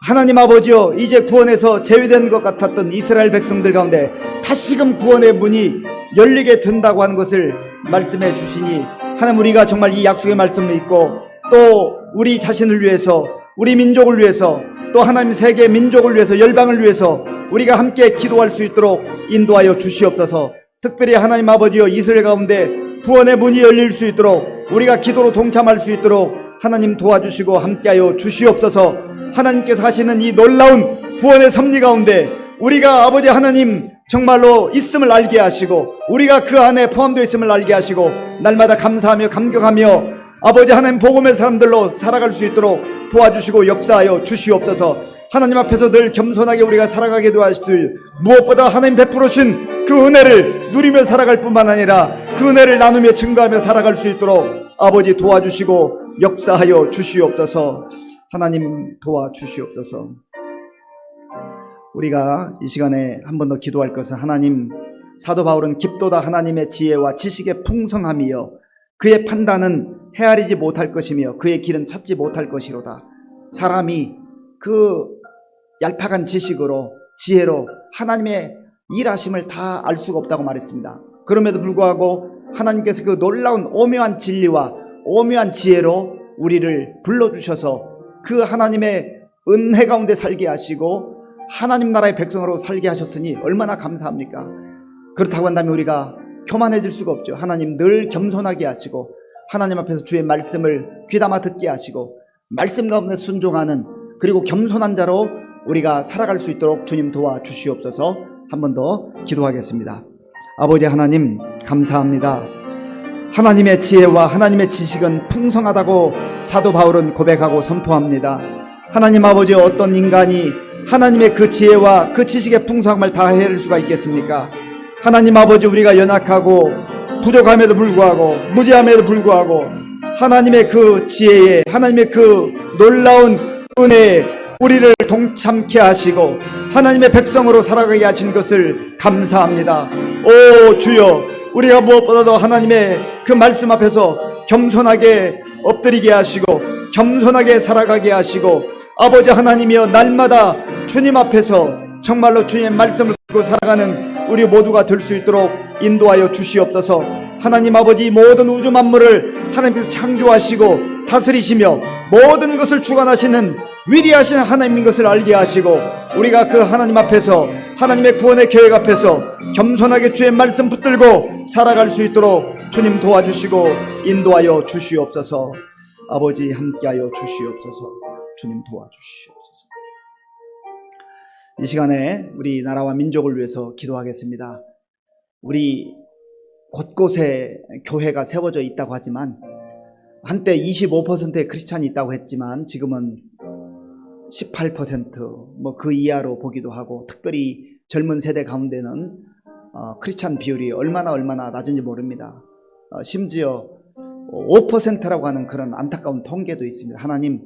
하나님 아버지여 이제 구원에서 제외된 것 같았던 이스라엘 백성들 가운데 다시금 구원의 문이 열리게 된다고 하는 것을 말씀해 주시니 하나님 우리가 정말 이 약속의 말씀을 믿고 또 우리 자신을 위해서 우리 민족을 위해서 또 하나님 세계 민족을 위해서 열방을 위해서 우리가 함께 기도할 수 있도록 인도하여 주시옵소서. 특별히 하나님 아버지여 이스라엘 가운데 구원의 문이 열릴 수 있도록 우리가 기도로 동참할 수 있도록 하나님 도와주시고 함께하여 주시옵소서. 하나님께서 하시는 이 놀라운 구원의 섭리 가운데 우리가 아버지 하나님 정말로 있음을 알게 하시고 우리가 그 안에 포함되어 있음을 알게 하시고 날마다 감사하며 감격하며 아버지 하나님 복음의 사람들로 살아갈 수 있도록 도와주시고 역사하여 주시옵소서. 하나님 앞에서 늘 겸손하게 우리가 살아가게 도와주시길 무엇보다 하나님 베풀어 주신 그 은혜를 누리며 살아갈 뿐만 아니라 그 은혜를 나누며 증거하며 살아갈 수 있도록 아버지 도와주시고 역사하여 주시옵소서. 하나님 도와주시옵소서. 우리가 이 시간에 한 번 더 기도할 것은 하나님, 사도 바울은 깊도다 하나님의 지혜와 지식의 풍성함이여 그의 판단은 헤아리지 못할 것이며 그의 길은 찾지 못할 것이로다. 사람이 그 얄팍한 지식으로 지혜로 하나님의 일하심을 다 알 수가 없다고 말했습니다. 그럼에도 불구하고 하나님께서 그 놀라운 오묘한 진리와 오묘한 지혜로 우리를 불러주셔서 그 하나님의 은혜 가운데 살게 하시고 하나님 나라의 백성으로 살게 하셨으니 얼마나 감사합니까? 그렇다고 한다면 우리가 교만해질 수가 없죠. 하나님 늘 겸손하게 하시고 하나님 앞에서 주의 말씀을 귀담아 듣게 하시고 말씀 가운데 순종하는 그리고 겸손한 자로 우리가 살아갈 수 있도록 주님 도와주시옵소서. 한 번 더 기도하겠습니다. 아버지 하나님 감사합니다. 하나님의 지혜와 하나님의 지식은 풍성하다고 사도 바울은 고백하고 선포합니다. 하나님 아버지 어떤 인간이 하나님의 그 지혜와 그 지식의 풍성함을 다 헤아릴 수가 있겠습니까? 하나님 아버지 우리가 연약하고 부족함에도 불구하고 무지함에도 불구하고 하나님의 그 지혜에 하나님의 그 놀라운 은혜에 우리를 동참케 하시고 하나님의 백성으로 살아가게 하신 것을 감사합니다. 오 주여, 우리가 무엇보다도 하나님의 그 말씀 앞에서 겸손하게 엎드리게 하시고 겸손하게 살아가게 하시고 아버지 하나님이여 날마다 주님 앞에서 정말로 주님의 말씀을 듣고 살아가는 우리 모두가 될 수 있도록 인도하여 주시옵소서. 하나님 아버지 모든 우주 만물을 하나님께서 창조하시고 다스리시며 모든 것을 주관하시는 위대하신 하나님인 것을 알게 하시고 우리가 그 하나님 앞에서 하나님의 구원의 계획 앞에서 겸손하게 주의 말씀 붙들고 살아갈 수 있도록 주님 도와주시고 인도하여 주시옵소서. 아버지 함께하여 주시옵소서. 주님 도와주시옵소서. 이 시간에 우리 나라와 민족을 위해서 기도하겠습니다. 우리 곳곳에 교회가 세워져 있다고 하지만 한때 25%의 크리스찬이 있다고 했지만 지금은 18% 그 이하로 보기도 하고 특별히 젊은 세대 가운데는 크리스찬 비율이 얼마나 낮은지 모릅니다. 심지어 5%라고 하는 그런 안타까운 통계도 있습니다. 하나님,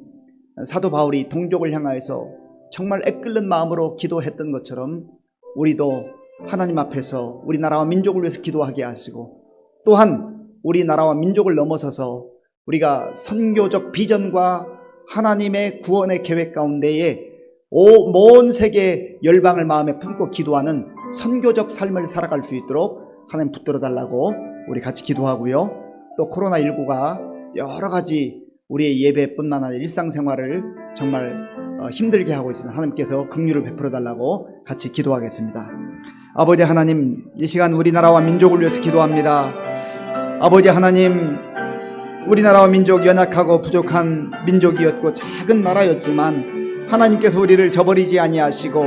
사도 바울이 동족을 향하여서 정말 애끓는 마음으로 기도했던 것처럼 우리도 하나님 앞에서 우리나라와 민족을 위해서 기도하게 하시고 또한 우리나라와 민족을 넘어서서 우리가 선교적 비전과 하나님의 구원의 계획 가운데에 온 세계 열방을 마음에 품고 기도하는 선교적 삶을 살아갈 수 있도록 하나님 붙들어 달라고 우리 같이 기도하고요. 또 코로나19가 여러 가지 우리의 예배뿐만 아니라 일상생활을 정말 힘들게 하고 있습니다. 하나님께서 긍휼을 베풀어 달라고 같이 기도하겠습니다. 아버지 하나님, 이 시간 우리나라와 민족을 위해서 기도합니다. 아버지 하나님, 우리나라와 민족 연약하고 부족한 민족이었고 작은 나라였지만 하나님께서 우리를 저버리지 아니하시고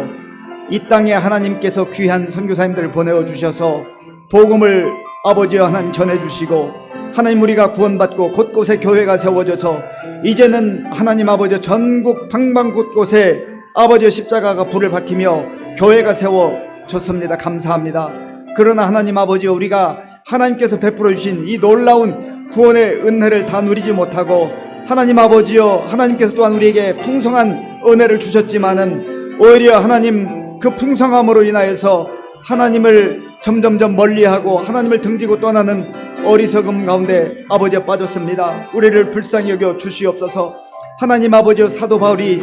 이 땅에 하나님께서 귀한 선교사님들을 보내어 주셔서 복음을 아버지와 하나님 전해주시고 하나님 우리가 구원받고 곳곳에 교회가 세워져서 이제는 하나님 아버지 전국 방방곳곳에 아버지의 십자가가 불을 밝히며 교회가 세워졌습니다. 감사합니다. 그러나 하나님 아버지, 우리가 하나님께서 베풀어 주신 이 놀라운 구원의 은혜를 다 누리지 못하고 하나님 아버지여, 하나님께서 또한 우리에게 풍성한 은혜를 주셨지만은 오히려 하나님 그 풍성함으로 인하여서 하나님을 점점점 멀리하고 하나님을 등지고 떠나는 어리석음 가운데 아버지여 빠졌습니다. 우리를 불쌍히 여겨 주시옵소서. 하나님 아버지여, 사도 바울이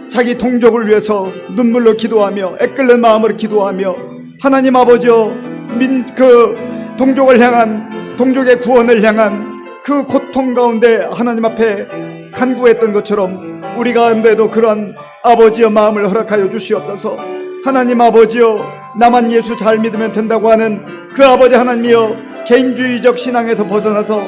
자기 동족을 위해서 눈물로 기도하며 애끓는 마음으로 기도하며 하나님 아버지여 그 동족을 향한, 동족의 구원을 향한 그 고통 가운데 하나님 앞에 간구했던 것처럼 우리 가운데도 그러한 아버지여 마음을 허락하여 주시옵소서. 하나님 아버지여, 나만 예수 잘 믿으면 된다고 하는 그 아버지 하나님이여, 개인주의적 신앙에서 벗어나서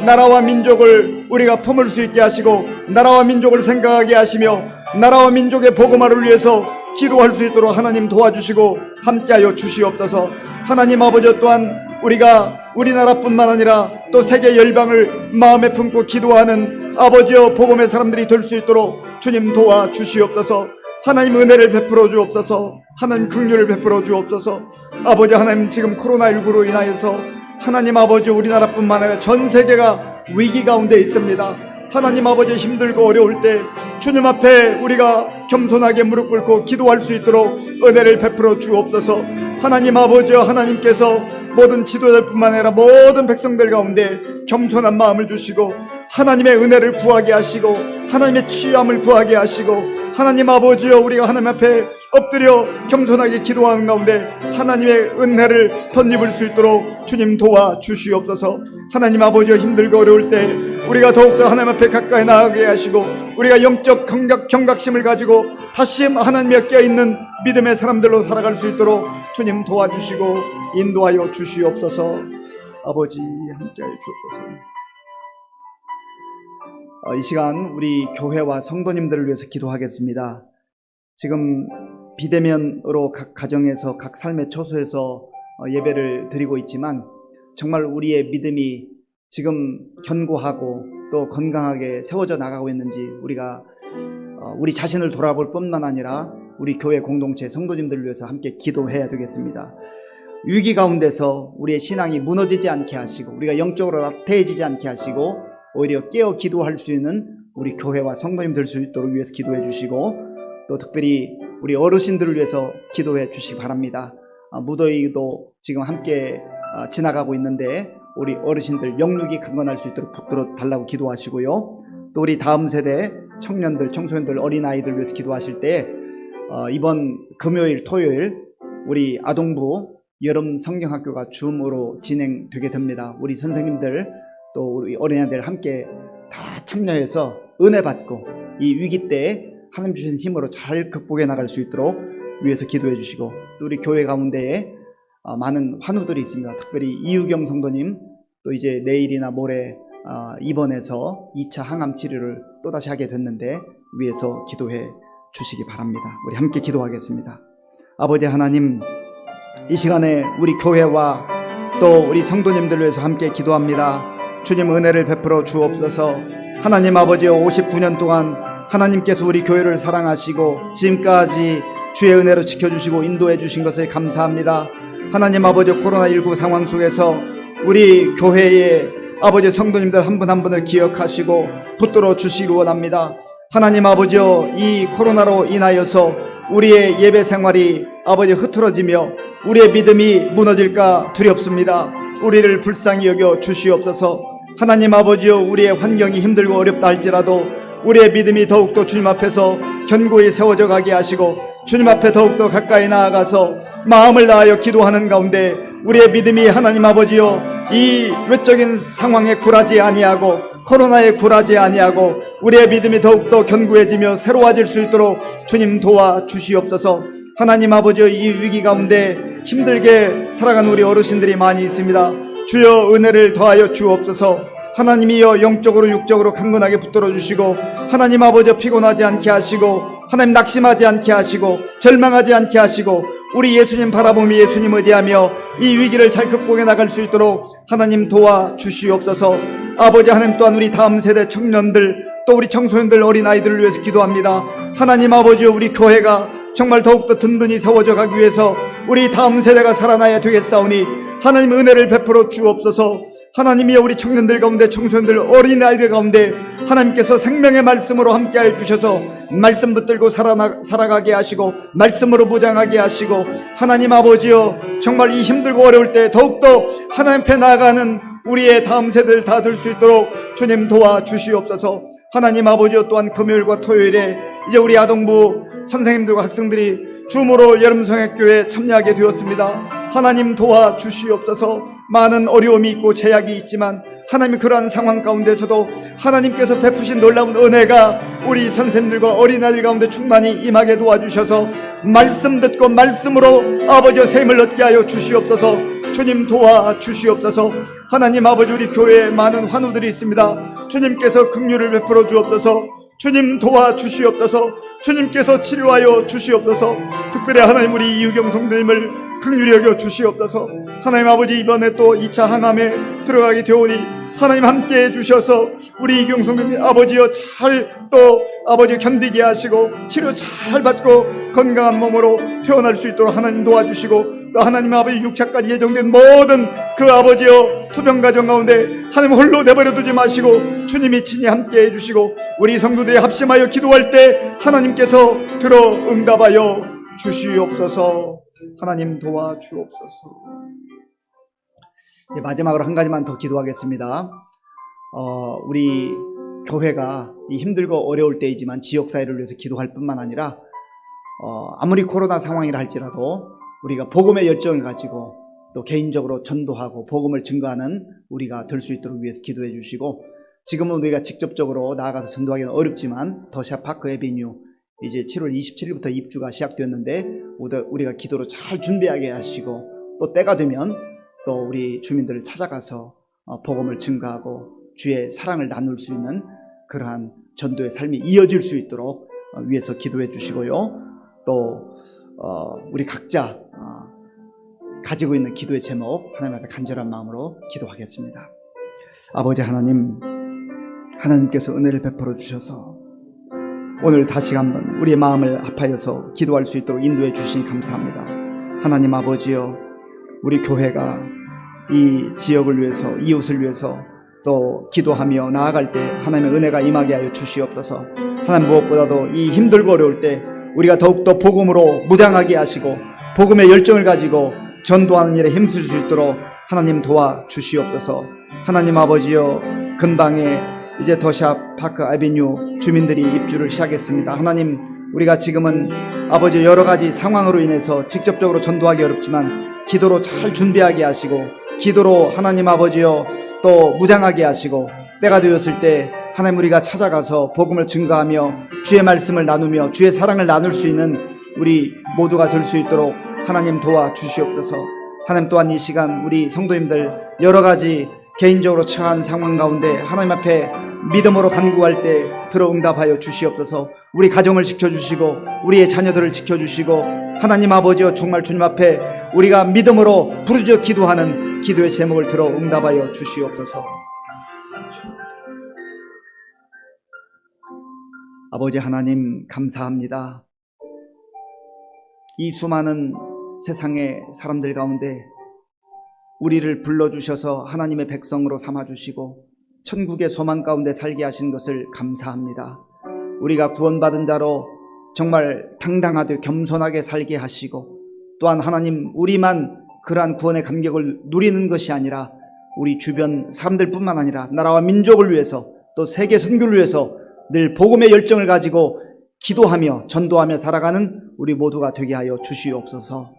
나라와 민족을 우리가 품을 수 있게 하시고 나라와 민족을 생각하게 하시며 나라와 민족의 복음화를 위해서 기도할 수 있도록 하나님 도와주시고 함께하여 주시옵소서. 하나님 아버지, 또한 우리가 우리나라뿐만 아니라 또 세계 열방을 마음에 품고 기도하는 아버지여 복음의 사람들이 될 수 있도록 주님 도와주시옵소서. 하나님 은혜를 베풀어 주옵소서. 하나님 긍휼을 베풀어 주옵소서. 아버지 하나님, 지금 코로나19로 인하여서 하나님 아버지 우리나라뿐만 아니라 전 세계가 위기 가운데 있습니다. 하나님 아버지, 힘들고 어려울 때 주님 앞에 우리가 겸손하게 무릎 꿇고 기도할 수 있도록 은혜를 베풀어 주옵소서. 하나님 아버지여, 하나님께서 모든 지도자뿐만 아니라 모든 백성들 가운데 겸손한 마음을 주시고 하나님의 은혜를 구하게 하시고 하나님의 취함을 구하게 하시고 하나님 아버지여, 우리가 하나님 앞에 엎드려 겸손하게 기도하는 가운데 하나님의 은혜를 덧입을 수 있도록 주님 도와주시옵소서. 하나님 아버지여, 힘들고 어려울 때 우리가 더욱더 하나님 앞에 가까이 나아가게 하시고 우리가 영적 경각심을 가지고 다시 하나님에 깨어있는 믿음의 사람들로 살아갈 수 있도록 주님 도와주시고 인도하여 주시옵소서. 아버지 함께하여 주옵소서. 이 시간 우리 교회와 성도님들을 위해서 기도하겠습니다. 지금 비대면으로 각 가정에서 각 삶의 처소에서 예배를 드리고 있지만 정말 우리의 믿음이 지금 견고하고 또 건강하게 세워져 나가고 있는지 우리가 우리 자신을 돌아볼 뿐만 아니라 우리 교회 공동체 성도님들을 위해서 함께 기도해야 되겠습니다. 위기 가운데서 우리의 신앙이 무너지지 않게 하시고 우리가 영적으로 나태해지지 않게 하시고 오히려 깨어 기도할 수 있는 우리 교회와 성도님 될 수 있도록 위해서 기도해 주시고 또 특별히 우리 어르신들을 위해서 기도해 주시기 바랍니다. 무더위도 지금 함께 지나가고 있는데 우리 어르신들 영육이 강건할 수 있도록 붙들어 달라고 기도하시고요. 또 우리 다음 세대 청년들, 청소년들, 어린아이들 위해서 기도하실 때 이번 금요일, 토요일 우리 아동부 여름 성경학교가 줌으로 진행되게 됩니다. 우리 선생님들 또 우리 어린이들 함께 다 참여해서 은혜 받고 이 위기 때 하나님 주신 힘으로 잘 극복해 나갈 수 있도록 위해서 기도해 주시고 또 우리 교회 가운데에 많은 환우들이 있습니다. 특별히 이유경 성도님 또 이제 내일이나 모레 입원해서 2차 항암 치료를 또다시 하게 됐는데 위해서 기도해 주시기 바랍니다. 우리 함께 기도하겠습니다. 아버지 하나님, 이 시간에 우리 교회와 또 우리 성도님들을 위해서 함께 기도합니다. 주님 은혜를 베풀어 주옵소서. 하나님 아버지, 59년 동안 하나님께서 우리 교회를 사랑하시고 지금까지 주의 은혜로 지켜주시고 인도해 주신 것을 감사합니다. 하나님 아버지, 코로나19 상황 속에서 우리 교회의 아버지 성도님들 한 분 한 분을 기억하시고 붙들어 주시기 원합니다. 하나님 아버지여, 이 코로나로 인하여서 우리의 예배 생활이 아버지 흐트러지며 우리의 믿음이 무너질까 두렵습니다. 우리를 불쌍히 여겨 주시옵소서. 하나님 아버지여, 우리의 환경이 힘들고 어렵다 할지라도 우리의 믿음이 더욱더 주님 앞에서 견고히 세워져 가게 하시고 주님 앞에 더욱더 가까이 나아가서 마음을 다하여 기도하는 가운데 우리의 믿음이 하나님 아버지여 이 외적인 상황에 굴하지 아니하고 코로나에 굴하지 아니하고 우리의 믿음이 더욱더 견고해지며 새로워질 수 있도록 주님 도와주시옵소서. 하나님 아버지, 이 위기 가운데 힘들게 살아가는 우리 어르신들이 많이 있습니다. 주여 은혜를 더하여 주옵소서. 하나님이여 영적으로 육적으로 강건하게 붙들어 주시고, 하나님 아버지 피곤하지 않게 하시고, 하나님 낙심하지 않게 하시고, 절망하지 않게 하시고, 우리 예수님 바라보며 예수님 의지하며 이 위기를 잘 극복해 나갈 수 있도록 하나님 도와주시옵소서. 아버지 하나님, 또한 우리 다음 세대 청년들, 또 우리 청소년들, 어린아이들을 위해서 기도합니다. 하나님 아버지, 우리 교회가 정말 더욱더 든든히 세워져 가기 위해서 우리 다음 세대가 살아나야 되겠사오니 하나님 은혜를 베풀어 주옵소서. 하나님이여 우리 청년들 가운데, 청소년들, 어린아이들 가운데 하나님께서 생명의 말씀으로 함께하여 주셔서 말씀 붙들고 살아가게 하시고 말씀으로 무장하게 하시고, 하나님 아버지여 정말 이 힘들고 어려울 때 더욱더 하나님 앞에 나아가는 우리의 다음 세대를 다 될 수 있도록 주님 도와주시옵소서. 하나님 아버지여 또한 금요일과 토요일에 이제 우리 아동부 선생님들과 학생들이 줌으로 여름성액교회에 참여하게 되었습니다. 하나님 도와주시옵소서. 많은 어려움이 있고 제약이 있지만 하나님 그러한 상황 가운데서도 하나님께서 베푸신 놀라운 은혜가 우리 선생님들과 어린아이들 가운데 충만히 임하게 도와주셔서 말씀 듣고 말씀으로 아버지의 샘을 얻게 하여 주시옵소서. 주님 도와주시옵소서. 하나님 아버지, 우리 교회에 많은 환우들이 있습니다. 주님께서 긍휼을 베풀어 주옵소서. 주님 도와주시옵소서. 주님께서 치료하여 주시옵소서. 특별히 하나님 우리 이유경 성도님을 긍휼히 여겨 주시옵소서. 하나님 아버지, 이번에 또 2차 항암에 들어가게 되오니 하나님 함께해 주셔서 우리 이경 성도님 아버지여 잘 또 아버지 견디게 하시고 치료 잘 받고 건강한 몸으로 태어날 수 있도록 하나님 도와주시고, 또 하나님 아버지 6차까지 예정된 모든 그 아버지여 투병 가정 가운데 하나님 홀로 내버려 두지 마시고 주님이 친히 함께해 주시고, 우리 성도들이 합심하여 기도할 때 하나님께서 들어 응답하여 주시옵소서. 하나님 도와주옵소서. 마지막으로 한 가지만 더 기도하겠습니다. 우리 교회가 이 힘들고 어려울 때이지만 지역사회를 위해서 기도할 뿐만 아니라 아무리 코로나 상황이라 할지라도 우리가 복음의 열정을 가지고 또 개인적으로 전도하고 복음을 증거하는 우리가 될 수 있도록 위해서 기도해 주시고, 지금은 우리가 직접적으로 나아가서 전도하기는 어렵지만 더샵 파크 에비뉴 이제 7월 27일부터 입주가 시작되었는데 우리가 기도로 잘 준비하게 하시고, 또 때가 되면 또 우리 주민들을 찾아가서 복음을 증거하고 주의 사랑을 나눌 수 있는 그러한 전도의 삶이 이어질 수 있도록 위해서 기도해 주시고요. 또 우리 각자 가지고 있는 기도의 제목 하나님 앞에 간절한 마음으로 기도하겠습니다. 아버지 하나님, 하나님께서 은혜를 베풀어 주셔서 오늘 다시 한번 우리의 마음을 합하여서 기도할 수 있도록 인도해 주시니 감사합니다. 하나님 아버지여, 우리 교회가 이 지역을 위해서, 이웃을 위해서 또 기도하며 나아갈 때 하나님의 은혜가 임하게 하여 주시옵소서. 하나님, 무엇보다도 이 힘들고 어려울 때 우리가 더욱더 복음으로 무장하게 하시고 복음의 열정을 가지고 전도하는 일에 힘쓸 수 있도록 하나님 도와주시옵소서. 하나님 아버지여, 근방에 이제 더샵 파크 아비뉴 주민들이 입주를 시작했습니다. 하나님, 우리가 지금은 아버지 여러 가지 상황으로 인해서 직접적으로 전도하기 어렵지만 기도로 잘 준비하게 하시고 기도로 하나님 아버지여 또 무장하게 하시고, 때가 되었을 때 하나님 우리가 찾아가서 복음을 증거하며 주의 말씀을 나누며 주의 사랑을 나눌 수 있는 우리 모두가 될 수 있도록 하나님 도와주시옵소서. 하나님, 또한 이 시간 우리 성도님들 여러 가지 개인적으로 처한 상황 가운데 하나님 앞에 믿음으로 간구할 때 들어 응답하여 주시옵소서. 우리 가정을 지켜주시고 우리의 자녀들을 지켜주시고, 하나님 아버지여 정말 주님 앞에 우리가 믿음으로 부르짖어 기도하는 기도의 제목을 들어 응답하여 주시옵소서. 아버지 하나님, 감사합니다. 이 수많은 세상의 사람들 가운데 우리를 불러주셔서 하나님의 백성으로 삼아주시고 천국의 소망 가운데 살게 하신 것을 감사합니다. 우리가 구원받은 자로 정말 당당하게 겸손하게 살게 하시고, 또한 하나님, 우리만 그러한 구원의 감격을 누리는 것이 아니라 우리 주변 사람들뿐만 아니라 나라와 민족을 위해서 또 세계 선교를 위해서 늘 복음의 열정을 가지고 기도하며 전도하며 살아가는 우리 모두가 되게 하여 주시옵소서.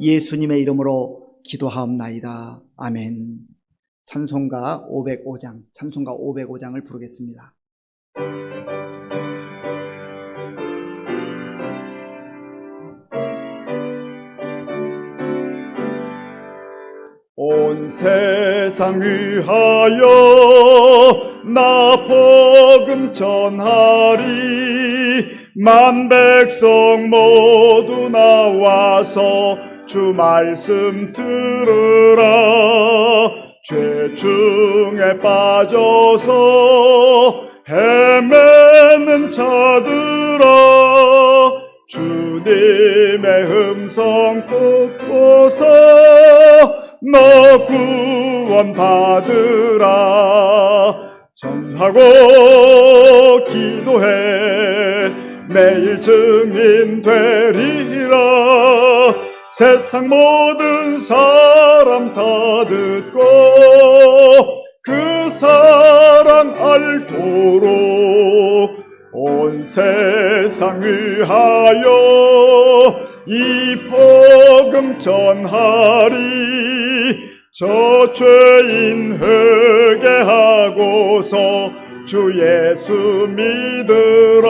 예수님의 이름으로 기도하옵나이다. 아멘. 찬송가 505장을 부르겠습니다. 온 세상 위하여 나 복음 전하리. 만 백성 모두 나와서 주 말씀 들으라. 죄 중에 빠져서 헤매는 자들아, 주님의 음성 듣고서 너 구원 받으라. 전하고 기도해 매일 증인 되리라. 세상 모든 사람 다 듣고 그 사랑 알도록 온 세상 위하여 이 복음 전하리. 저 죄인 회개하고서 주 예수 믿으라.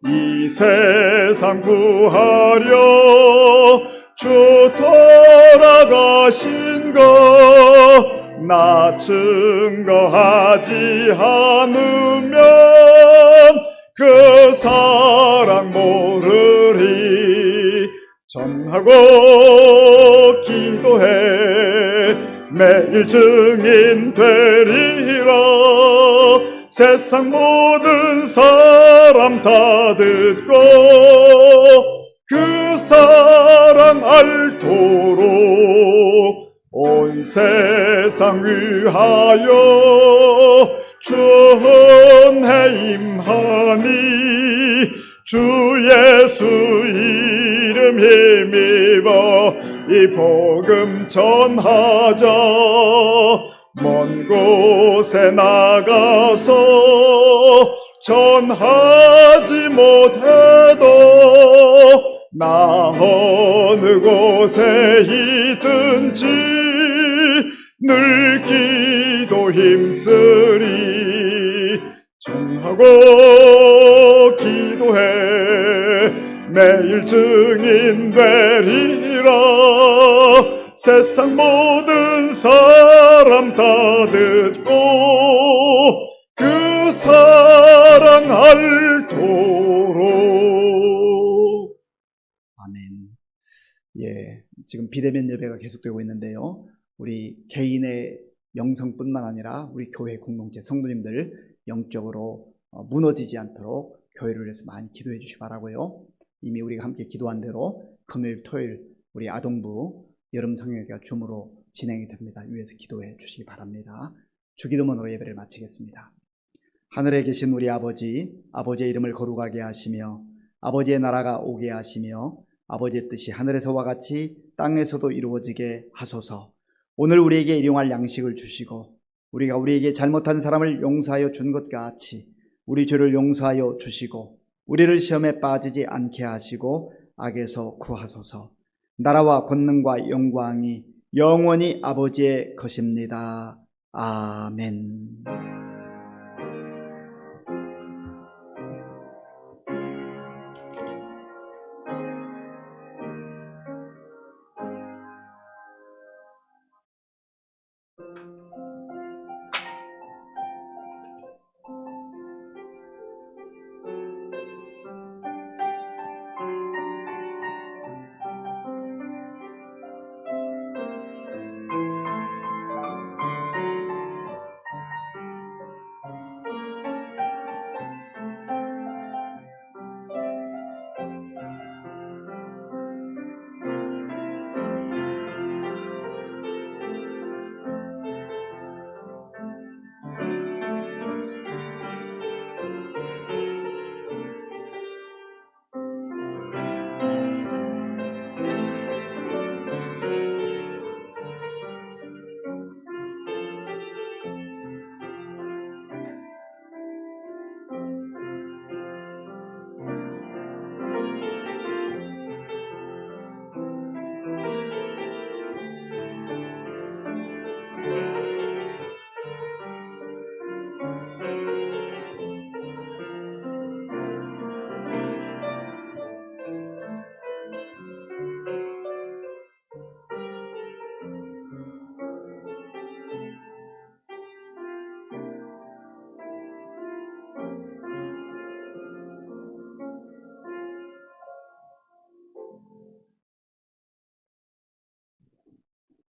이 세상 구하려 주 돌아가신 것 나 증거하지 않으면 그 사랑 모르리. 전하고 기도해 매일 증인 되리라. 세상 모든 사람 다 듣고 그 사랑 알도록 온 세상 위하여 주 은혜 임하니. 주 예수 이름 힘입어 이 복음 전하자. 먼 곳에 나가서 전하지 못해도 나 어느 곳에 있든지 늘 기도 힘쓰리. 전하고 기도해 매일 증인 되리라. 세상 모든 사람 다 듣고 그 사랑 알도록. 아멘. 예, 지금 비대면 예배가 계속되고 있는데요. 우리 개인의 영성뿐만 아니라 우리 교회 공동체 성도님들 영적으로 무너지지 않도록 교회를 위해서 많이 기도해 주시기 바라고요. 이미 우리가 함께 기도한 대로 금요일, 토요일 우리 아동부 여름 성경회가 줌으로 진행이 됩니다. 위에서 기도해 주시기 바랍니다. 주기도문으로 예배를 마치겠습니다. 하늘에 계신 우리 아버지, 아버지의 이름을 거룩하게 하시며 아버지의 나라가 오게 하시며 아버지의 뜻이 하늘에서와 같이 땅에서도 이루어지게 하소서. 오늘 우리에게 일용할 양식을 주시고 우리가 우리에게 잘못한 사람을 용서하여 준 것 같이 우리 죄를 용서하여 주시고 우리를 시험에 빠지지 않게 하시고 악에서 구하소서. 나라와 권능과 영광이 영원히 아버지의 것입니다. 아멘.